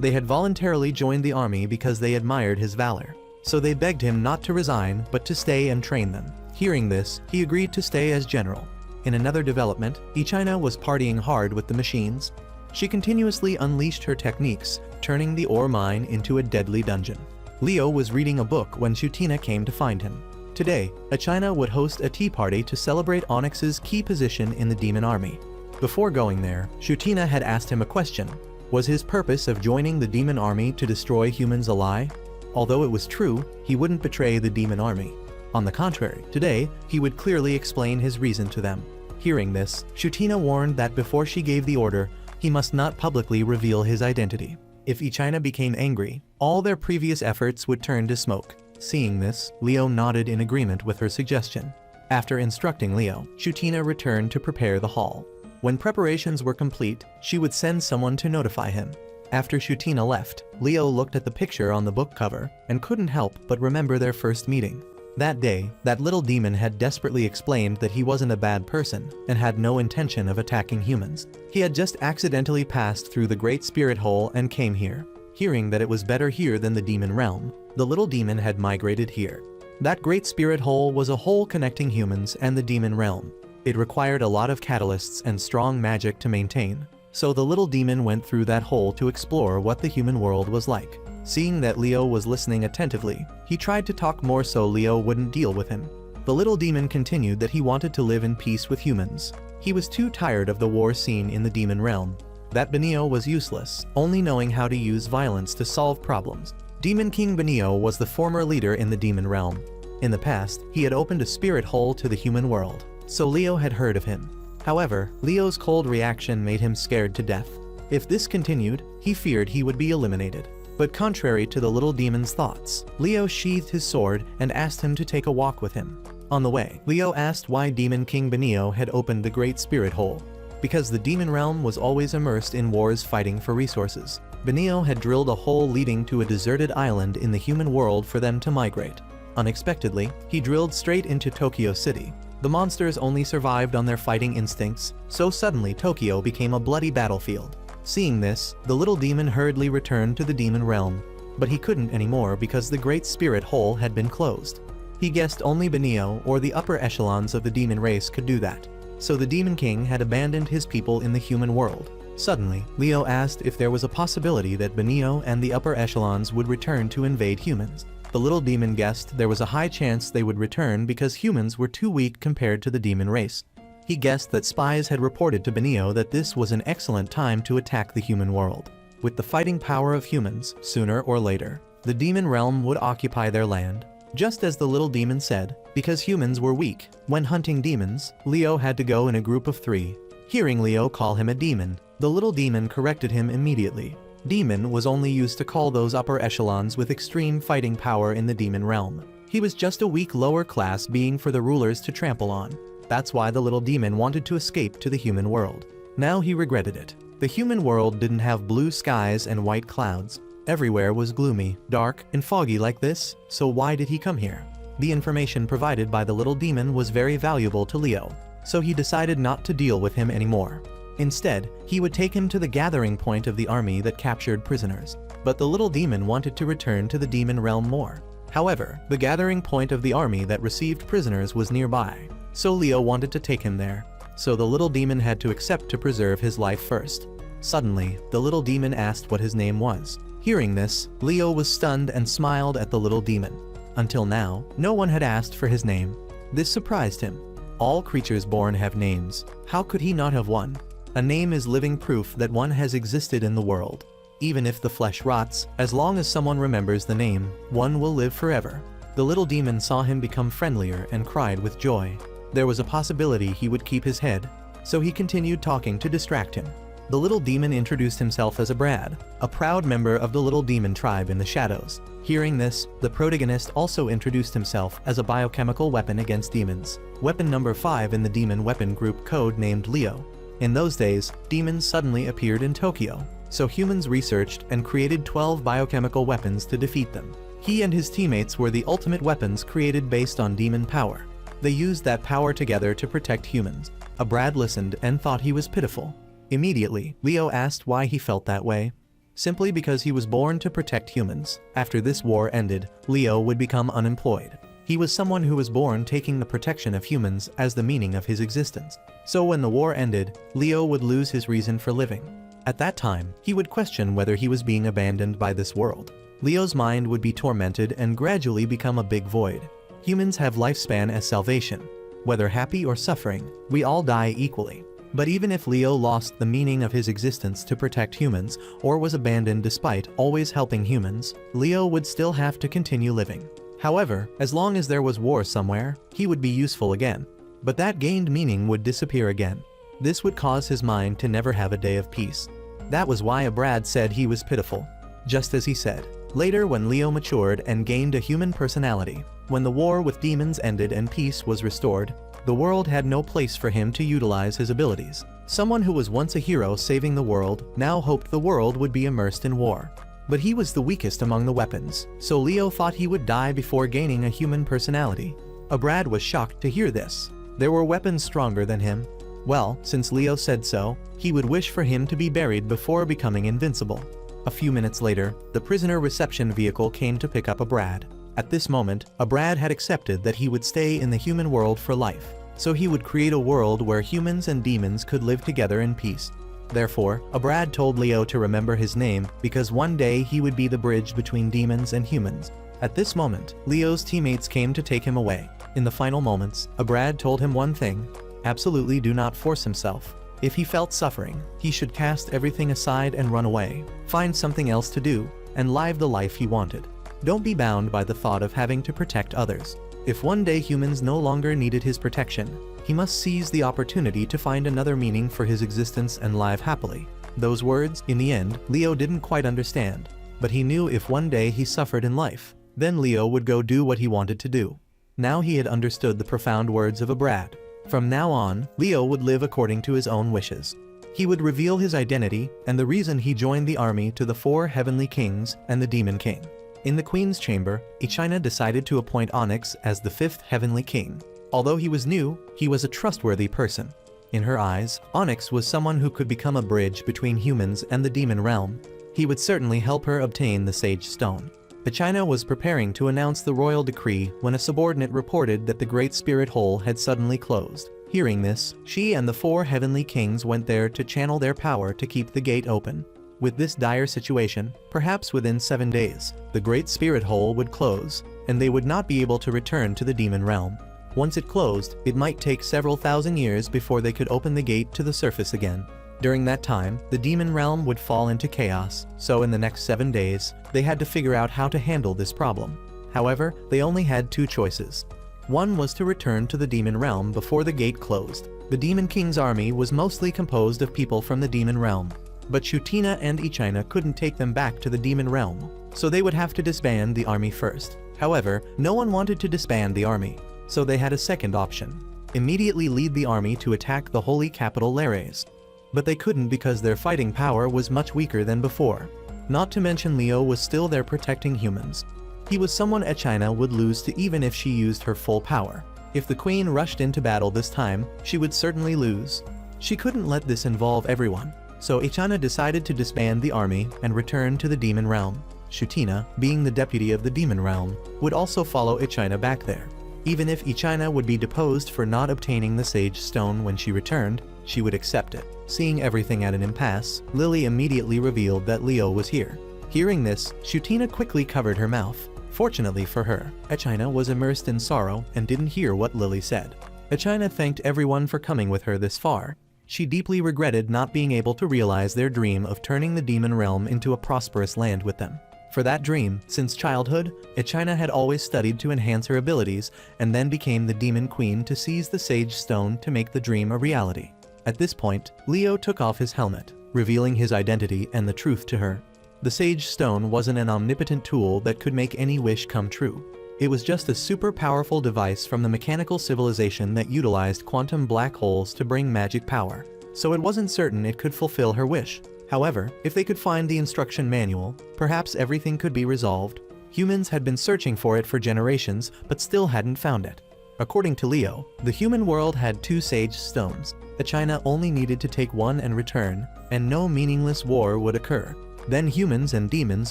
They had voluntarily joined the army because they admired his valor. So they begged him not to resign but to stay and train them. Hearing this, he agreed to stay as general. In another development, Ichina was partying hard with the machines. She continuously unleashed her techniques, turning the ore mine into a deadly dungeon. Leo was reading a book when Shutina came to find him. Today, Ichina would host a tea party to celebrate Onyx's key position in the demon army. Before going there, Shutina had asked him a question. Was his purpose of joining the demon army to destroy humans a lie? Although it was true, he wouldn't betray the demon army. On the contrary, today, he would clearly explain his reason to them. Hearing this, Shutina warned that before she gave the order, he must not publicly reveal his identity. If Ichina became angry, all their previous efforts would turn to smoke. Seeing this, Leo nodded in agreement with her suggestion. After instructing Leo, Shutina returned to prepare the hall. When preparations were complete, she would send someone to notify him. After Shutina left, Leo looked at the picture on the book cover and couldn't help but remember their first meeting. That day, that little demon had desperately explained that he wasn't a bad person and had no intention of attacking humans. He had just accidentally passed through the Great Spirit Hole and came here. Hearing that it was better here than the demon realm, the little demon had migrated here. That Great Spirit Hole was a hole connecting humans and the demon realm. It required a lot of catalysts and strong magic to maintain, so the little demon went through that hole to explore what the human world was like. Seeing that Leo was listening attentively, he tried to talk more so Leo wouldn't deal with him. The little demon continued that he wanted to live in peace with humans. He was too tired of the war scene in the demon realm. That Benio was useless, only knowing how to use violence to solve problems. Demon King Benio was the former leader in the demon realm. In the past, he had opened a spirit hole to the human world, so Leo had heard of him. However, Leo's cold reaction made him scared to death. If this continued, he feared he would be eliminated. But contrary to the little demon's thoughts, Leo sheathed his sword and asked him to take a walk with him. On the way, Leo asked why Demon King Benio had opened the Great Spirit Hole. Because the demon realm was always immersed in wars fighting for resources. Benio had drilled a hole leading to a deserted island in the human world for them to migrate. Unexpectedly, he drilled straight into Tokyo City. The monsters only survived on their fighting instincts, so suddenly Tokyo became a bloody battlefield. Seeing this, the little demon hurriedly returned to the demon realm, but he couldn't anymore because the Great Spirit Hole had been closed. He guessed only Benio or the upper echelons of the demon race could do that, so the Demon King had abandoned his people in the human world. Suddenly, Leo asked if there was a possibility that Benio and the upper echelons would return to invade humans. The little demon guessed there was a high chance they would return because humans were too weak compared to the demon race. He guessed that spies had reported to Benio that this was an excellent time to attack the human world. With the fighting power of humans, sooner or later, the demon realm would occupy their land. Just as the little demon said, because humans were weak, when hunting demons, Leo had to go in a group of 3. Hearing Leo call him a demon, the little demon corrected him immediately. Demon was only used to call those upper echelons with extreme fighting power in the demon realm. He was just a weak lower class being for the rulers to trample on. That's why the little demon wanted to escape to the human world. Now he regretted it. The human world didn't have blue skies and white clouds. Everywhere was gloomy, dark, and foggy like this, so why did he come here? The information provided by the little demon was very valuable to Leo, so he decided not to deal with him anymore. Instead, he would take him to the gathering point of the army that captured prisoners. But the little demon wanted to return to the demon realm more. However, the gathering point of the army that received prisoners was nearby. So Leo wanted to take him there, so the little demon had to accept to preserve his life first. Suddenly, the little demon asked what his name was. Hearing this, Leo was stunned and smiled at the little demon. Until now, no one had asked for his name. This surprised him. All creatures born have names. How could he not have one? A name is living proof that one has existed in the world. Even if the flesh rots, as long as someone remembers the name, one will live forever. The little demon saw him become friendlier and cried with joy. There was a possibility he would keep his head, so he continued talking to distract him. The little demon introduced himself as a Brad, a proud member of the little demon tribe in the shadows. Hearing this, the protagonist also introduced himself as a biochemical weapon against demons, weapon number 5 in the demon weapon group code named Leo. In those days, demons suddenly appeared in Tokyo, so humans researched and created 12 biochemical weapons to defeat them. He and his teammates were the ultimate weapons created based on demon power. They used that power together to protect humans. A Brad listened and thought he was pitiful. Immediately, Leo asked why he felt that way. Simply because he was born to protect humans. After this war ended, Leo would become unemployed. He was someone who was born taking the protection of humans as the meaning of his existence. So when the war ended, Leo would lose his reason for living. At that time, he would question whether he was being abandoned by this world. Leo's mind would be tormented and gradually become a big void. Humans have lifespan as salvation. Whether happy or suffering, we all die equally. But even if Leo lost the meaning of his existence to protect humans, or was abandoned despite always helping humans, Leo would still have to continue living. However, as long as there was war somewhere, he would be useful again. But that gained meaning would disappear again. This would cause his mind to never have a day of peace. That was why Brad said he was pitiful. Just as he said. Later, when Leo matured and gained a human personality, when the war with demons ended and peace was restored, the world had no place for him to utilize his abilities. Someone who was once a hero saving the world now hoped the world would be immersed in war. But he was the weakest among the weapons, so Leo thought he would die before gaining a human personality. Brad was shocked to hear this. There were weapons stronger than him. Well, since Leo said so, he would wish for him to be buried before becoming invincible. A few minutes later, the prisoner reception vehicle came to pick up Brad. At this moment, Brad had accepted that he would stay in the human world for life, so he would create a world where humans and demons could live together in peace. Therefore, Brad told Leo to remember his name because one day he would be the bridge between demons and humans. At this moment, Leo's teammates came to take him away. In the final moments, Brad told him one thing: absolutely do not force himself. If he felt suffering, he should cast everything aside and run away, find something else to do, and live the life he wanted. Don't be bound by the thought of having to protect others. If one day humans no longer needed his protection, he must seize the opportunity to find another meaning for his existence and live happily. Those words, in the end, Leo didn't quite understand, but he knew if one day he suffered in life, then Leo would go do what he wanted to do. Now he had understood the profound words of Brad. From now on, Leo would live according to his own wishes. He would reveal his identity and the reason he joined the army to the 4 heavenly kings and the demon king. In the Queen's chamber, Ichina decided to appoint Onyx as the 5th heavenly king. Although he was new, he was a trustworthy person. In her eyes, Onyx was someone who could become a bridge between humans and the demon realm. He would certainly help her obtain the Sage Stone. Ichina was preparing to announce the royal decree when a subordinate reported that the Great Spirit Hole had suddenly closed. Hearing this, she and the 4 heavenly kings went there to channel their power to keep the gate open. With this dire situation, perhaps within 7 days, the Great Spirit Hole would close, and they would not be able to return to the demon realm. Once it closed, it might take several thousand years before they could open the gate to the surface again. During that time, the demon realm would fall into chaos, so in the next 7 days, they had to figure out how to handle this problem. However, they only had 2 choices. One was to return to the demon realm before the gate closed. The Demon King's army was mostly composed of people from the demon realm. But Shutina and Ichina couldn't take them back to the demon realm, so they would have to disband the army first. However, no one wanted to disband the army, so they had a second option. Immediately lead the army to attack the holy capital Lares. But they couldn't because their fighting power was much weaker than before. Not to mention Leo was still there protecting humans. He was someone Ichina would lose to even if she used her full power. If the queen rushed into battle this time, she would certainly lose. She couldn't let this involve everyone. So Ichina decided to disband the army and return to the demon realm. Shutina, being the deputy of the demon realm, would also follow Ichina back there. Even if Ichina would be deposed for not obtaining the Sage Stone when she returned, she would accept it. Seeing everything at an impasse, Lily immediately revealed that Leo was here. Hearing this, Shutina quickly covered her mouth. Fortunately for her, Ichina was immersed in sorrow and didn't hear what Lily said. Ichina thanked everyone for coming with her this far. She deeply regretted not being able to realize their dream of turning the demon realm into a prosperous land with them. For that dream, since childhood, Ichina had always studied to enhance her abilities and then became the demon queen to seize the Sage Stone to make the dream a reality. At this point, Leo took off his helmet, revealing his identity and the truth to her. The Sage Stone wasn't an omnipotent tool that could make any wish come true. It was just a super powerful device from the mechanical civilization that utilized quantum black holes to bring magic power. So it wasn't certain it could fulfill her wish. However, if they could find the instruction manual, perhaps everything could be resolved. Humans had been searching for it for generations, but still hadn't found it. According to Leo, the human world had 2 Sage Stones. China only needed to take one and return, and no meaningless war would occur. Then humans and demons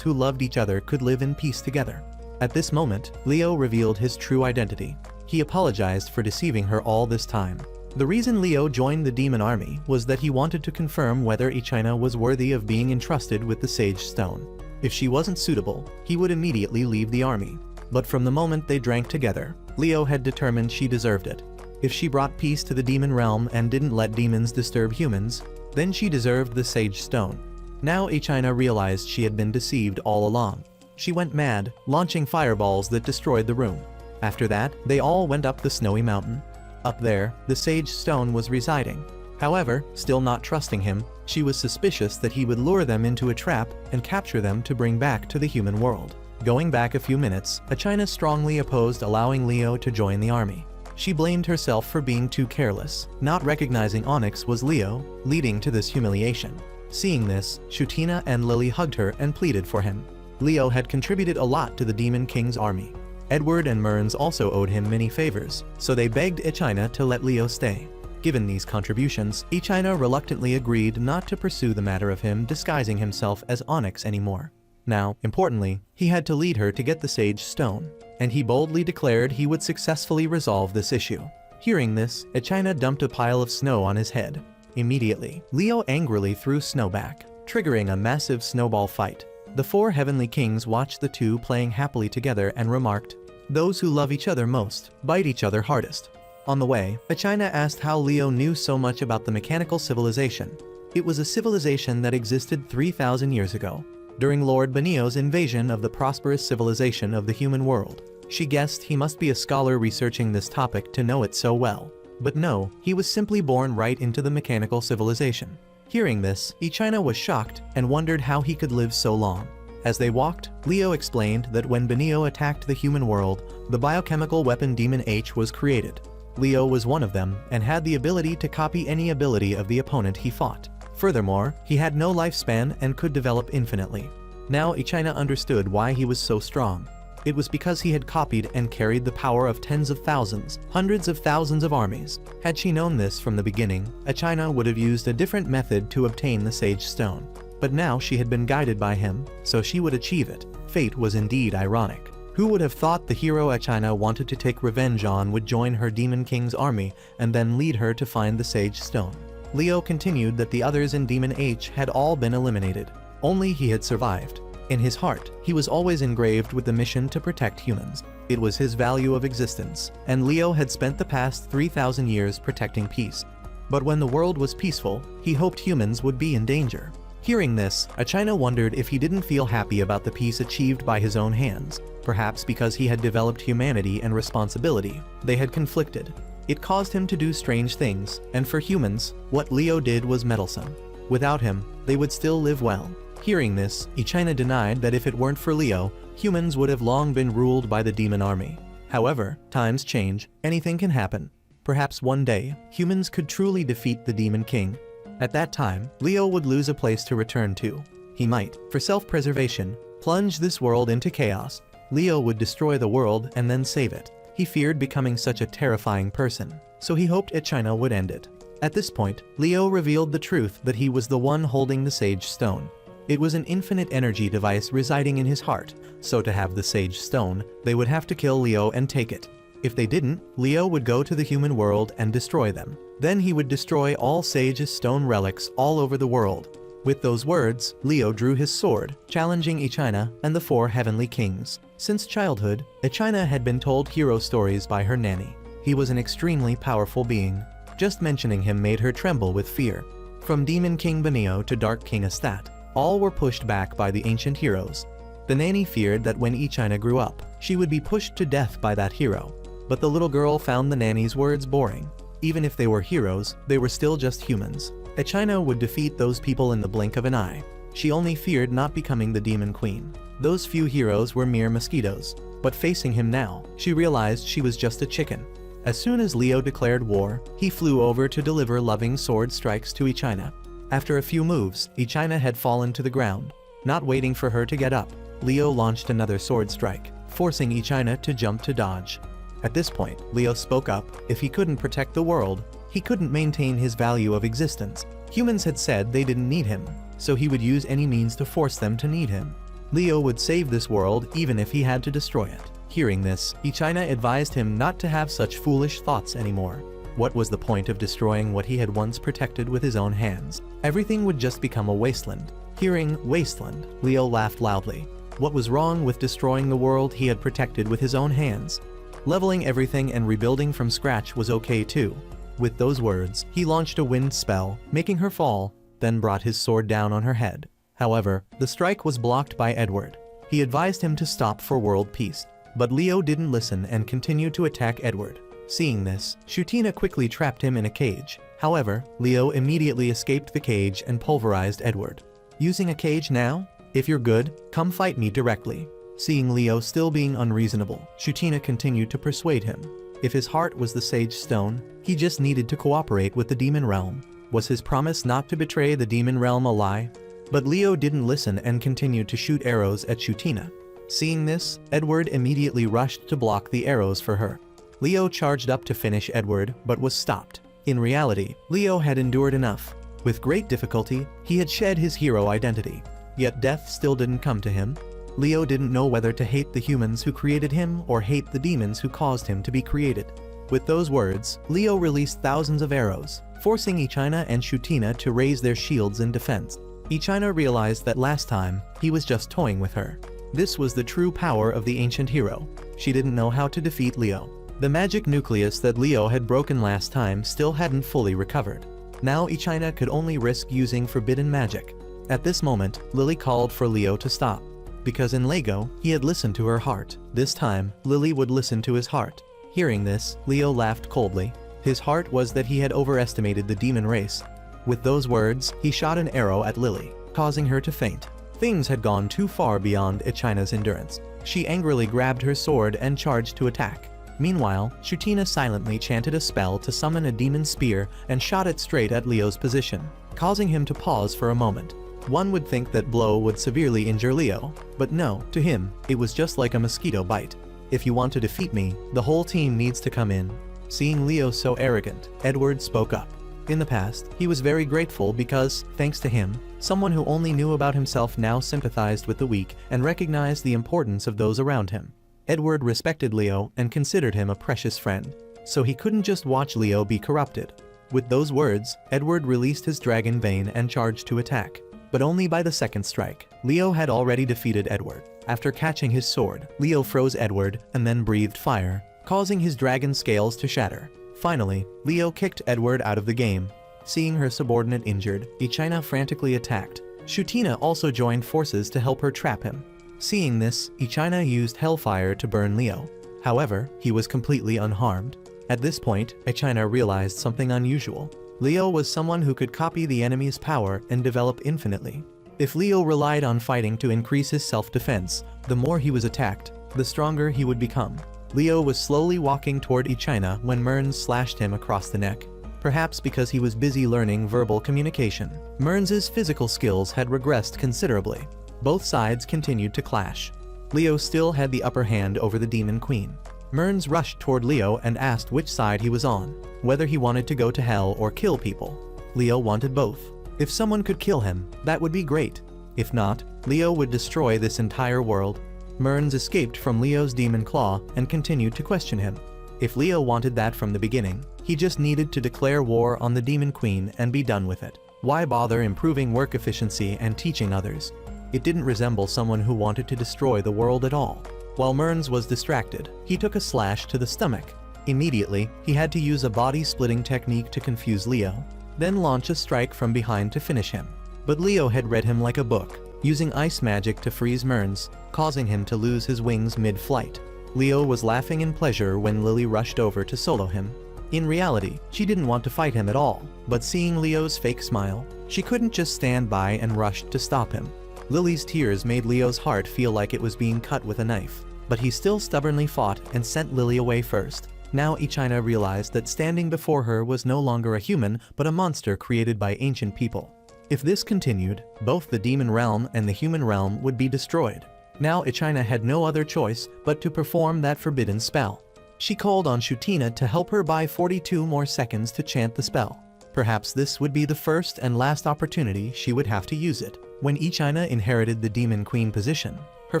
who loved each other could live in peace together. At this moment, Leo revealed his true identity. He apologized for deceiving her all this time. The reason Leo joined the demon army was that he wanted to confirm whether China was worthy of being entrusted with the Sage Stone. If she wasn't suitable, he would immediately leave the army. But from the moment they drank together, Leo had determined she deserved it. If she brought peace to the demon realm and didn't let demons disturb humans, then she deserved the Sage Stone. Now China realized she had been deceived all along. She went mad, launching fireballs that destroyed the room. After that, they all went up the snowy mountain. Up there, the Sage Stone was residing. However, still not trusting him, she was suspicious that he would lure them into a trap and capture them to bring back to the human world. Going back a few minutes, China strongly opposed allowing Leo to join the army. She blamed herself for being too careless, not recognizing Onyx was Leo, leading to this humiliation. Seeing this, Shutina and Lily hugged her and pleaded for him. Leo had contributed a lot to the Demon King's army. Edward and Mearns also owed him many favors, so they begged China to let Leo stay. Given these contributions, China reluctantly agreed not to pursue the matter of him disguising himself as Onyx anymore. Now, importantly, he had to lead her to get the Sage Stone, and he boldly declared he would successfully resolve this issue. Hearing this, China dumped a pile of snow on his head. Immediately, Leo angrily threw snow back, triggering a massive snowball fight. The 4 heavenly kings watched the two playing happily together and remarked, "Those who love each other most, bite each other hardest." On the way, China asked how Leo knew so much about the mechanical civilization. It was a civilization that existed 3,000 years ago, during Lord Benio's invasion of the prosperous civilization of the human world. She guessed he must be a scholar researching this topic to know it so well. But no, he was simply born right into the mechanical civilization. Hearing this, China was shocked and wondered how he could live so long. As they walked, Leo explained that when Benio attacked the human world, the biochemical weapon Demon H was created. Leo was one of them and had the ability to copy any ability of the opponent he fought. Furthermore, he had no lifespan and could develop infinitely. Now China understood why he was so strong. It was because he had copied and carried the power of tens of thousands, hundreds of thousands of armies. Had she known this from the beginning, China would have used a different method to obtain the Sage Stone. But now she had been guided by him, so she would achieve it. Fate was indeed ironic. Who would have thought the hero China wanted to take revenge on would join her Demon King's army and then lead her to find the Sage Stone? Leo continued that the others in Demon H had all been eliminated. Only he had survived. In his heart, he was always engraved with the mission to protect humans. It was his value of existence, and Leo had spent the past 3,000 years protecting peace. But when the world was peaceful, he hoped humans would be in danger. Hearing this, China wondered if he didn't feel happy about the peace achieved by his own hands. Perhaps because he had developed humanity and responsibility, they had conflicted. It caused him to do strange things, and for humans, what Leo did was meddlesome. Without him, they would still live well. Hearing this, China denied that if it weren't for Leo, humans would have long been ruled by the demon army. However, times change, anything can happen. Perhaps one day, humans could truly defeat the Demon King. At that time, Leo would lose a place to return to. He might, for self-preservation, plunge this world into chaos. Leo would destroy the world and then save it. He feared becoming such a terrifying person, so he hoped China would end it. At this point, Leo revealed the truth that he was the one holding the Sage Stone. It was an infinite energy device residing in his heart, so to have the Sage Stone, they would have to kill Leo and take it. If they didn't, Leo would go to the human world and destroy them. Then he would destroy all Sage's stone relics all over the world. With those words, Leo drew his sword, challenging China and the 4 heavenly kings. Since childhood, China had been told hero stories by her nanny. He was an extremely powerful being. Just mentioning him made her tremble with fear. From Demon King Benio to Dark King Astat, all were pushed back by the ancient heroes. The nanny feared that when China grew up, she would be pushed to death by that hero. But the little girl found the nanny's words boring. Even if they were heroes, they were still just humans. Echina would defeat those people in the blink of an eye. She only feared not becoming the Demon Queen. Those few heroes were mere mosquitoes. But facing him now, she realized she was just a chicken. As soon as Leo declared war, he flew over to deliver loving sword strikes to Echina. After a few moves, Echina had fallen to the ground. Not waiting for her to get up, Leo launched another sword strike, forcing Echina to jump to dodge. At this point, Leo spoke up. If he couldn't protect the world, he couldn't maintain his value of existence. Humans had said they didn't need him, so he would use any means to force them to need him. Leo would save this world even if he had to destroy it. Hearing this, Echina advised him not to have such foolish thoughts anymore. What was the point of destroying what he had once protected with his own hands? Everything would just become a wasteland. Hearing wasteland, Leo laughed loudly. What was wrong with destroying the world he had protected with his own hands? Leveling everything and rebuilding from scratch was okay too. With those words, he launched a wind spell, making her fall, then brought his sword down on her head. However, the strike was blocked by Edward. He advised him to stop for world peace. But Leo didn't listen and continued to attack Edward. Seeing this, Shutina quickly trapped him in a cage. However, Leo immediately escaped the cage and pulverized Edward. Using a cage now? If you're good, come fight me directly. Seeing Leo still being unreasonable, Shutina continued to persuade him. If his heart was the Sage Stone, he just needed to cooperate with the Demon Realm. Was his promise not to betray the Demon Realm a lie? But Leo didn't listen and continued to shoot arrows at Shutina. Seeing this, Edward immediately rushed to block the arrows for her. Leo charged up to finish Edward, but was stopped. In reality, Leo had endured enough. With great difficulty, he had shed his hero identity. Yet death still didn't come to him. Leo didn't know whether to hate the humans who created him or hate the demons who caused him to be created. With those words, Leo released thousands of arrows, forcing Echina and Shutina to raise their shields in defense. Echina realized that last time, he was just toying with her. This was the true power of the ancient hero. She didn't know how to defeat Leo. The magic nucleus that Leo had broken last time still hadn't fully recovered. Now Echina could only risk using forbidden magic. At this moment, Lily called for Leo to stop. Because in Lego, he had listened to her heart. This time, Lily would listen to his heart. Hearing this, Leo laughed coldly. His heart was that he had overestimated the demon race. With those words, he shot an arrow at Lily, causing her to faint. Things had gone too far beyond Echina's endurance. She angrily grabbed her sword and charged to attack. Meanwhile, Shutina silently chanted a spell to summon a demon spear and shot it straight at Leo's position, causing him to pause for a moment. One would think that blow would severely injure Leo, but no, to him, it was just like a mosquito bite. If you want to defeat me, the whole team needs to come in. Seeing Leo so arrogant, Edward spoke up. In the past, he was very grateful because, thanks to him, someone who only knew about himself now sympathized with the weak and recognized the importance of those around him. Edward respected Leo and considered him a precious friend, so he couldn't just watch Leo be corrupted. With those words, Edward released his dragon vein and charged to attack. But only by the second strike, Leo had already defeated Edward. After catching his sword, Leo froze Edward and then breathed fire, causing his dragon scales to shatter. Finally, Leo kicked Edward out of the game. Seeing her subordinate injured, Echina frantically attacked. Shutina also joined forces to help her trap him. Seeing this, Echina used Hellfire to burn Leo. However, he was completely unharmed. At this point, Echina realized something unusual. Leo was someone who could copy the enemy's power and develop infinitely. If Leo relied on fighting to increase his self-defense, the more he was attacked, the stronger he would become. Leo was slowly walking toward Echina when Mearns slashed him across the neck. Perhaps because he was busy learning verbal communication, Mearns's physical skills had regressed considerably. Both sides continued to clash. Leo still had the upper hand over the Demon Queen. Mearns rushed toward Leo and asked which side he was on, whether he wanted to go to hell or kill people. Leo wanted both. If someone could kill him, that would be great. If not, Leo would destroy this entire world. Mearns escaped from Leo's demon claw and continued to question him. If Leo wanted that from the beginning, he just needed to declare war on the Demon Queen and be done with it. Why bother improving work efficiency and teaching others? It didn't resemble someone who wanted to destroy the world at all. While Mearns was distracted, he took a slash to the stomach. Immediately, he had to use a body-splitting technique to confuse Leo, then launch a strike from behind to finish him. But Leo had read him like a book, using ice magic to freeze Mearns, causing him to lose his wings mid-flight. Leo was laughing in pleasure when Lily rushed over to solo him. In reality, she didn't want to fight him at all, but seeing Leo's fake smile, she couldn't just stand by and rushed to stop him. Lily's tears made Leo's heart feel like it was being cut with a knife, but he still stubbornly fought and sent Lily away first. Now Ichina realized that standing before her was no longer a human but a monster created by ancient people. If this continued, both the demon realm and the human realm would be destroyed. Now Ichina had no other choice but to perform that forbidden spell. She called on Shutina to help her buy 42 more seconds to chant the spell. Perhaps this would be the first and last opportunity she would have to use it. When Ichina inherited the Demon Queen position, her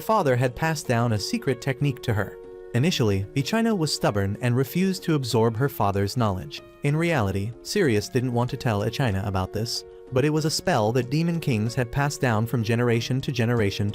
father had passed down a secret technique to her. Initially, Ichina was stubborn and refused to absorb her father's knowledge. In reality, Sirius didn't want to tell Ichina about this, but it was a spell that Demon Kings had passed down from generation to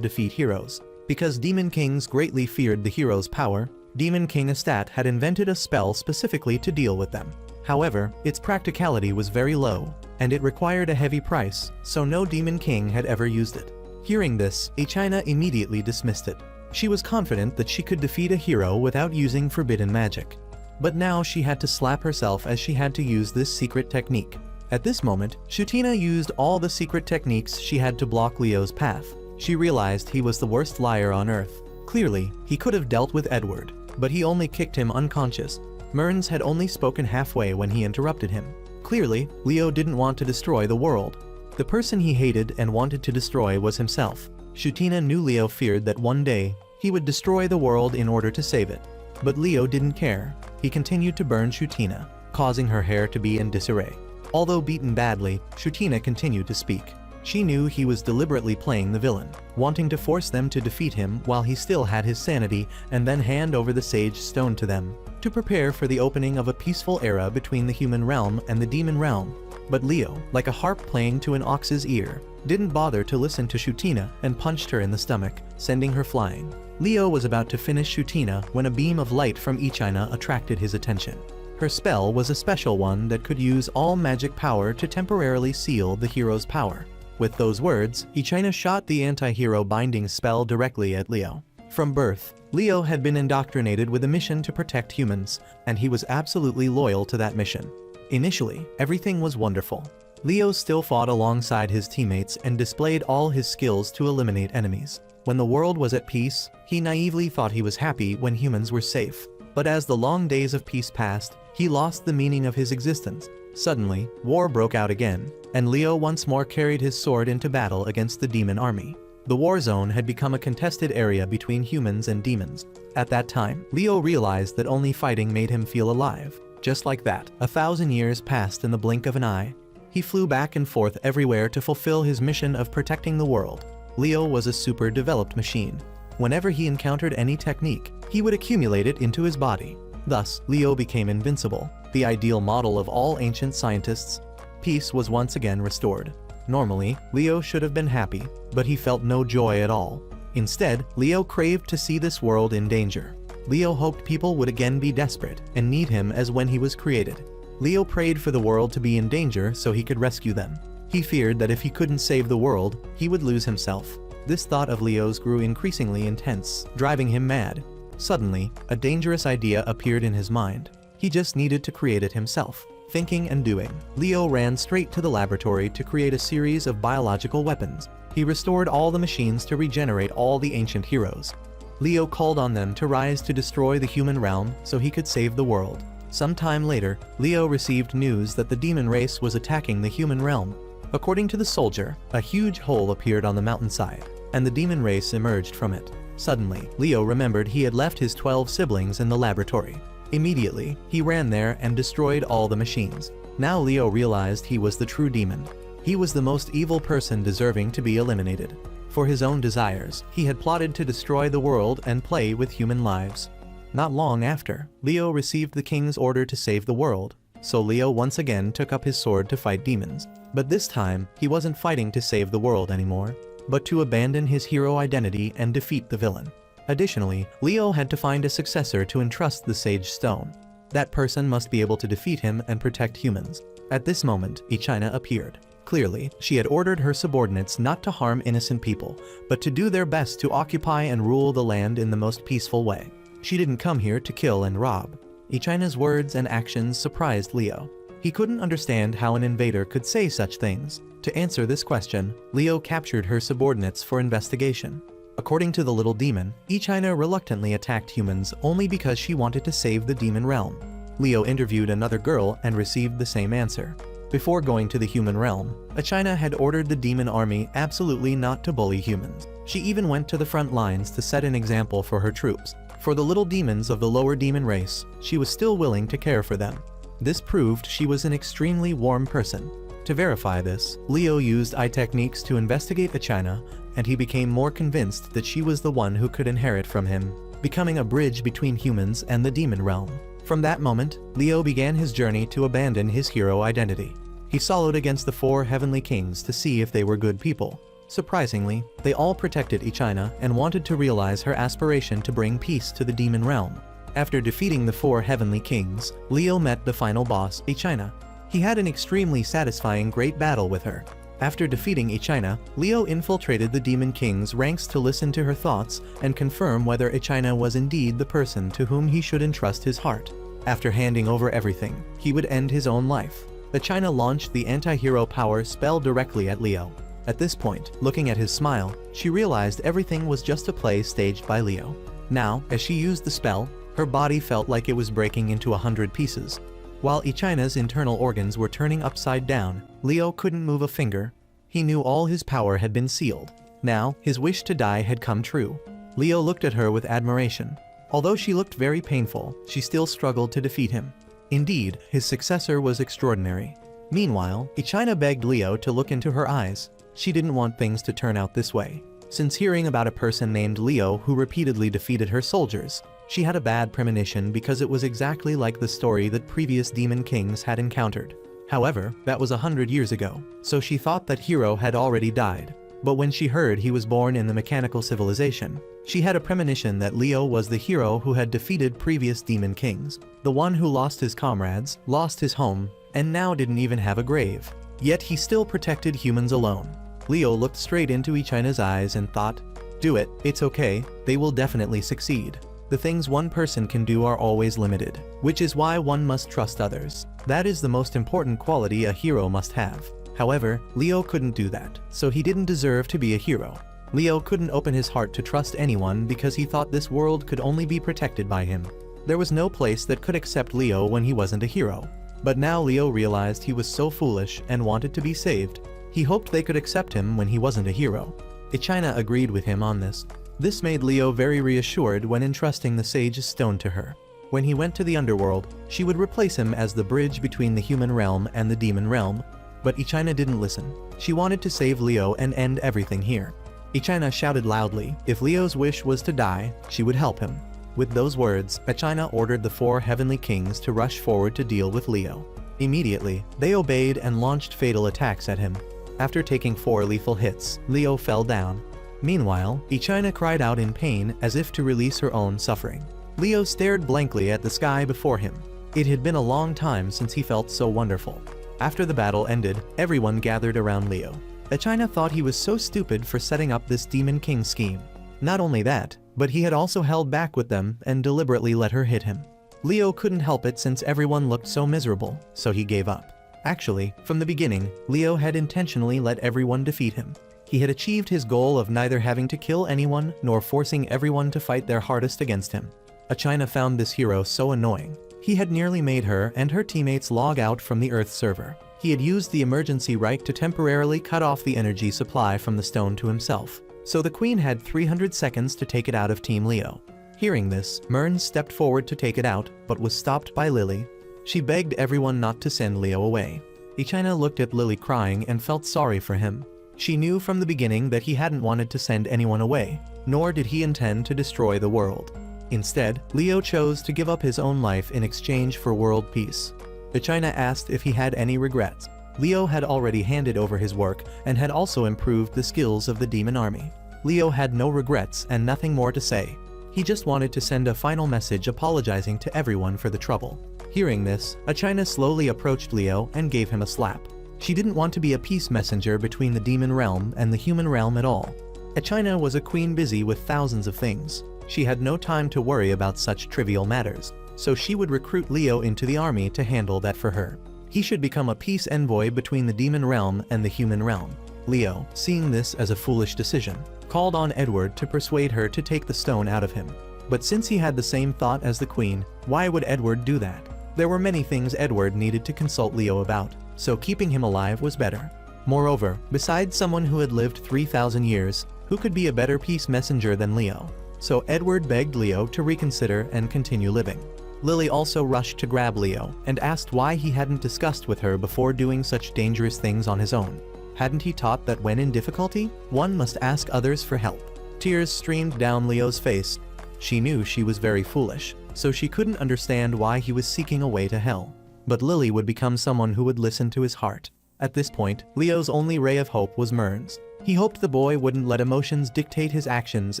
defeat heroes. Because Demon Kings greatly feared the hero's power, Demon King Astat had invented a spell specifically to deal with them. However, its practicality was very low, and it required a heavy price, so no Demon King had ever used it. Hearing this, Ichina immediately dismissed it. She was confident that she could defeat a hero without using forbidden magic. But now she had to slap herself as she had to use this secret technique. At this moment, Shutina used all the secret techniques she had to block Leo's path. She realized he was the worst liar on earth. Clearly, he could have dealt with Edward, but he only kicked him unconscious. Mearns had only spoken halfway when he interrupted him. Clearly, Leo didn't want to destroy the world. The person he hated and wanted to destroy was himself. Shutina knew Leo feared that one day, he would destroy the world in order to save it. But Leo didn't care. He continued to burn Shutina, causing her hair to be in disarray. Although beaten badly, Shutina continued to speak. She knew he was deliberately playing the villain, wanting to force them to defeat him while he still had his sanity and then hand over the Sage Stone to them, to prepare for the opening of a peaceful era between the human realm and the demon realm. But Leo, like a harp playing to an ox's ear, didn't bother to listen to Shutina and punched her in the stomach, sending her flying. Leo was about to finish Shutina when a beam of light from Ichina attracted his attention. Her spell was a special one that could use all magic power to temporarily seal the hero's power. With those words, Ichina shot the anti-hero binding spell directly at Leo. From birth, Leo had been indoctrinated with a mission to protect humans, and he was absolutely loyal to that mission. Initially, everything was wonderful. Leo still fought alongside his teammates and displayed all his skills to eliminate enemies. When the world was at peace, he naively thought he was happy when humans were safe. But as the long days of peace passed, he lost the meaning of his existence. Suddenly, war broke out again, and Leo once more carried his sword into battle against the demon army. The war zone had become a contested area between humans and demons. At that time, Leo realized that only fighting made him feel alive. Just like that, 1,000 years passed in the blink of an eye. He flew back and forth everywhere to fulfill his mission of protecting the world. Leo was a super developed machine. Whenever he encountered any technique, he would accumulate it into his body. Thus, Leo became invincible, the ideal model of all ancient scientists. Peace was once again restored. Normally, Leo should have been happy, but he felt no joy at all. Instead, Leo craved to see this world in danger. Leo hoped people would again be desperate and need him as when he was created. Leo prayed for the world to be in danger so he could rescue them. He feared that if he couldn't save the world, he would lose himself. This thought of Leo's grew increasingly intense, driving him mad. Suddenly, a dangerous idea appeared in his mind. He just needed to create it himself. Thinking and doing, Leo ran straight to the laboratory to create a series of biological weapons. He restored all the machines to regenerate all the ancient heroes. Leo called on them to rise to destroy the human realm so he could save the world. Some time later, Leo received news that the demon race was attacking the human realm. According to the soldier, a huge hole appeared on the mountainside, and the demon race emerged from it. Suddenly, Leo remembered he had left his 12 siblings in the laboratory. Immediately, he ran there and destroyed all the machines. Now Leo realized he was the true demon. He was the most evil person deserving to be eliminated. For his own desires, he had plotted to destroy the world and play with human lives. Not long after, Leo received the king's order to save the world, so Leo once again took up his sword to fight demons. But this time, he wasn't fighting to save the world anymore, but to abandon his hero identity and defeat the villain. Additionally, Leo had to find a successor to entrust the Sage Stone. That person must be able to defeat him and protect humans. At this moment, Ichina appeared. Clearly, she had ordered her subordinates not to harm innocent people, but to do their best to occupy and rule the land in the most peaceful way. She didn't come here to kill and rob. Ichina's words and actions surprised Leo. He couldn't understand how an invader could say such things. To answer this question, Leo captured her subordinates for investigation. According to the little demon, Ichina reluctantly attacked humans only because she wanted to save the demon realm. Leo interviewed another girl and received the same answer. Before going to the human realm, Ichina had ordered the demon army absolutely not to bully humans. She even went to the front lines to set an example for her troops. For the little demons of the lower demon race, she was still willing to care for them. This proved she was an extremely warm person. To verify this, Leo used eye techniques to investigate Ichina, and he became more convinced that she was the one who could inherit from him, becoming a bridge between humans and the demon realm. From that moment, Leo began his journey to abandon his hero identity. He followed against the 4 heavenly kings to see if they were good people. Surprisingly, they all protected Ichina and wanted to realize her aspiration to bring peace to the demon realm. After defeating the 4 heavenly kings, Leo met the final boss, Ichina. He had an extremely satisfying great battle with her. After defeating Ichina, Leo infiltrated the Demon King's ranks to listen to her thoughts and confirm whether Ichina was indeed the person to whom he should entrust his heart. After handing over everything, he would end his own life. Ichina launched the anti-hero power spell directly at Leo. At this point, looking at his smile, she realized everything was just a play staged by Leo. Now, as she used the spell, her body felt like it was breaking into 100 pieces. While Ichina's internal organs were turning upside down, Leo couldn't move a finger. He knew all his power had been sealed. Now, his wish to die had come true. Leo looked at her with admiration. Although she looked very painful, she still struggled to defeat him. Indeed, his successor was extraordinary. Meanwhile, Ichina begged Leo to look into her eyes. She didn't want things to turn out this way. Since hearing about a person named Leo who repeatedly defeated her soldiers, she had a bad premonition because it was exactly like the story that previous demon kings had encountered. However, that was 100 years ago, so she thought that hero had already died. But when she heard he was born in the mechanical civilization, she had a premonition that Leo was the hero who had defeated previous demon kings, the one who lost his comrades, lost his home, and now didn't even have a grave. Yet he still protected humans alone. Leo looked straight into Ichina's eyes and thought, "Do it, it's okay, they will definitely succeed." The things one person can do are always limited, which is why one must trust others. That is the most important quality a hero must have. However, Leo couldn't do that, so he didn't deserve to be a hero. Leo couldn't open his heart to trust anyone because he thought this world could only be protected by him. There was no place that could accept Leo when he wasn't a hero. But now Leo realized he was so foolish and wanted to be saved. He hoped they could accept him when he wasn't a hero. Ichina agreed with him on this. This made Leo very reassured when entrusting the Sage's Stone to her. When he went to the underworld, she would replace him as the bridge between the human realm and the demon realm. But Ichina didn't listen. She wanted to save Leo and end everything here. Ichina shouted loudly, if Leo's wish was to die, she would help him. With those words, Ichina ordered the 4 heavenly kings to rush forward to deal with Leo. Immediately, they obeyed and launched fatal attacks at him. After taking 4 lethal hits, Leo fell down. Meanwhile, Ichina cried out in pain as if to release her own suffering. Leo stared blankly at the sky before him. It had been a long time since he felt so wonderful. After the battle ended, everyone gathered around Leo. Ichina thought he was so stupid for setting up this Demon King scheme. Not only that, but he had also held back with them and deliberately let her hit him. Leo couldn't help it since everyone looked so miserable, so he gave up. Actually, from the beginning, Leo had intentionally let everyone defeat him. He had achieved his goal of neither having to kill anyone nor forcing everyone to fight their hardest against him. Ichina found this hero so annoying. He had nearly made her and her teammates log out from the Earth server. He had used the emergency right to temporarily cut off the energy supply from the stone to himself. So the Queen had 300 seconds to take it out of Team Leo. Hearing this, Mern stepped forward to take it out, but was stopped by Lily. She begged everyone not to send Leo away. Ichina looked at Lily crying and felt sorry for him. She knew from the beginning that he hadn't wanted to send anyone away, nor did he intend to destroy the world. Instead, Leo chose to give up his own life in exchange for world peace. Ichina asked if he had any regrets. Leo had already handed over his work and had also improved the skills of the demon army. Leo had no regrets and nothing more to say. He just wanted to send a final message apologizing to everyone for the trouble. Hearing this, Ichina slowly approached Leo and gave him a slap. She didn't want to be a peace messenger between the demon realm and the human realm at all. Ichina was a queen busy with thousands of things. She had no time to worry about such trivial matters. so she would recruit Leo into the army to handle that for her. He should become a peace envoy between the demon realm and the human realm. Leo, seeing this as a foolish decision, called on Edward to persuade her to take the stone out of him. But since he had the same thought as the queen, why would Edward do that? There were many things Edward needed to consult Leo about, so keeping him alive was better. Moreover, besides someone who had lived 3,000 years, who could be a better peace messenger than Leo? So Edward begged Leo to reconsider and continue living. Lily also rushed to grab Leo and asked why he hadn't discussed with her before doing such dangerous things on his own. Hadn't he taught that when in difficulty, one must ask others for help? Tears streamed down Leo's face. She knew she was very foolish, so she couldn't understand why he was seeking a way to hell. But Lily would become someone who would listen to his heart. At this point, Leo's only ray of hope was Mern's. He hoped the boy wouldn't let emotions dictate his actions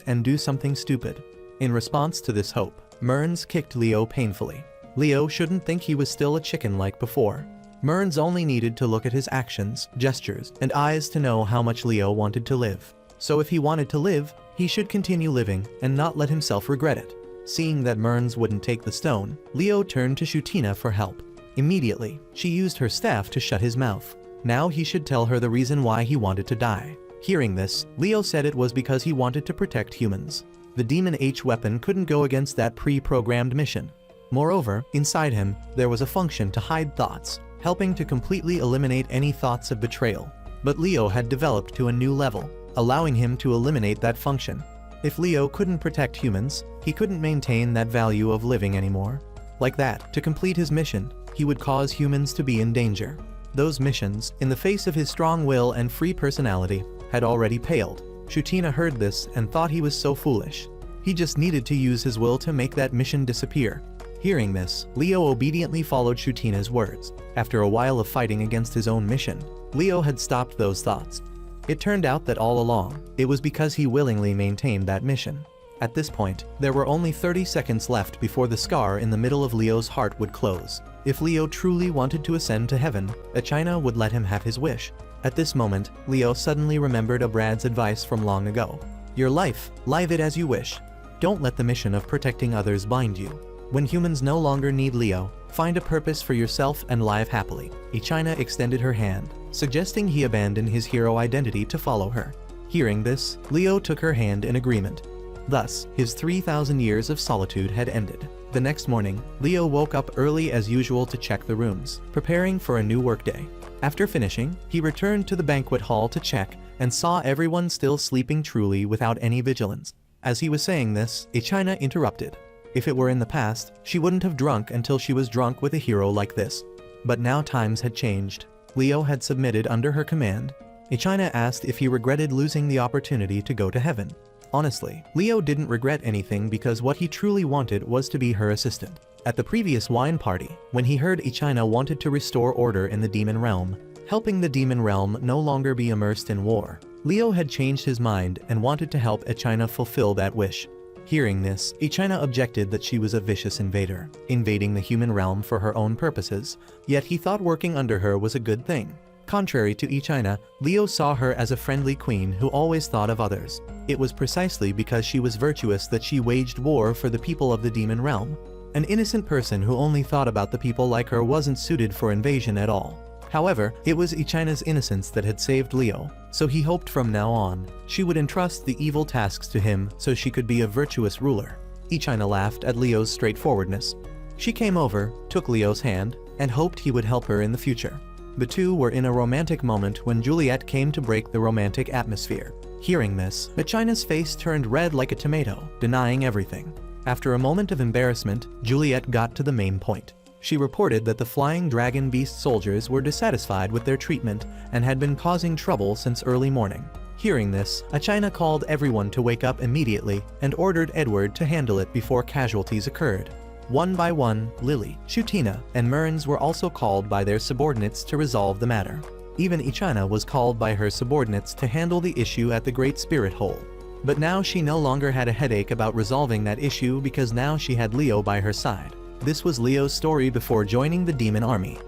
and do something stupid. In response to this hope, Mern's kicked Leo painfully. Leo shouldn't think he was still a chicken like before. Mern's only needed to look at his actions, gestures, and eyes to know how much Leo wanted to live. So if he wanted to live, he should continue living and not let himself regret it. Seeing that Mern's wouldn't take the stone, Leo turned to Shutina for help. Immediately, she used her staff to shut his mouth. Now he should tell her the reason why he wanted to die. Hearing this, Leo said it was because he wanted to protect humans. The Demon H weapon couldn't go against that pre-programmed mission. Moreover, inside him, there was a function to hide thoughts, helping to completely eliminate any thoughts of betrayal. But Leo had developed to a new level, allowing him to eliminate that function. If Leo couldn't protect humans, he couldn't maintain that value of living anymore. Like that, to complete his mission, he would cause humans to be in danger. Those missions, in the face of his strong will and free personality, had already paled. Shutina heard this and thought he was so foolish. He just needed to use his will to make that mission disappear. Hearing this, Leo obediently followed Shutina's words. After a while of fighting against his own mission, Leo had stopped those thoughts. It turned out that all along, it was because he willingly maintained that mission. At this point, there were only 30 seconds left before the scar in the middle of Leo's heart would close. If Leo truly wanted to ascend to heaven, Echina would let him have his wish. At this moment, Leo suddenly remembered Brad's advice from long ago. Your life, live it as you wish. Don't let the mission of protecting others bind you. When humans no longer need Leo, find a purpose for yourself and live happily. Echina extended her hand, suggesting he abandon his hero identity to follow her. Hearing this, Leo took her hand in agreement. Thus, his 3,000 years of solitude had ended. The next morning, Leo woke up early as usual to check the rooms, preparing for a new workday. After finishing, he returned to the banquet hall to check and saw everyone still sleeping truly without any vigilance. As he was saying this, Echina interrupted. If it were in the past, she wouldn't have drunk until she was drunk with a hero like this. But now times had changed. Leo had submitted under her command. Echina asked if he regretted losing the opportunity to go to heaven. Honestly, Leo didn't regret anything because what he truly wanted was to be her assistant. At the previous wine party, when he heard Echina wanted to restore order in the demon realm, helping the demon realm no longer be immersed in war, Leo had changed his mind and wanted to help Echina fulfill that wish. Hearing this, Echina objected that she was a vicious invader, invading the human realm for her own purposes, yet he thought working under her was a good thing. Contrary to Echina, Leo saw her as a friendly queen who always thought of others. It was precisely because she was virtuous that she waged war for the people of the demon realm. An innocent person who only thought about the people like her wasn't suited for invasion at all. However, it was Echina's innocence that had saved Leo, so he hoped from now on, she would entrust the evil tasks to him so she could be a virtuous ruler. Echina laughed at Leo's straightforwardness. She came over, took Leo's hand, and hoped he would help her in the future. The two were in a romantic moment when Juliet came to break the romantic atmosphere. Hearing this, Echina's face turned red like a tomato, denying everything. After a moment of embarrassment, Juliet got to the main point. She reported that the flying dragon beast soldiers were dissatisfied with their treatment and had been causing trouble since early morning. Hearing this, Echina called everyone to wake up immediately and ordered Edward to handle it before casualties occurred. One by one, Lily, Shutina, and Mern's were also called by their subordinates to resolve the matter. Even Echina was called by her subordinates to handle the issue at the Great Spirit Hole. But now she no longer had a headache about resolving that issue because now she had Leo by her side. This was Leo's story before joining the demon army.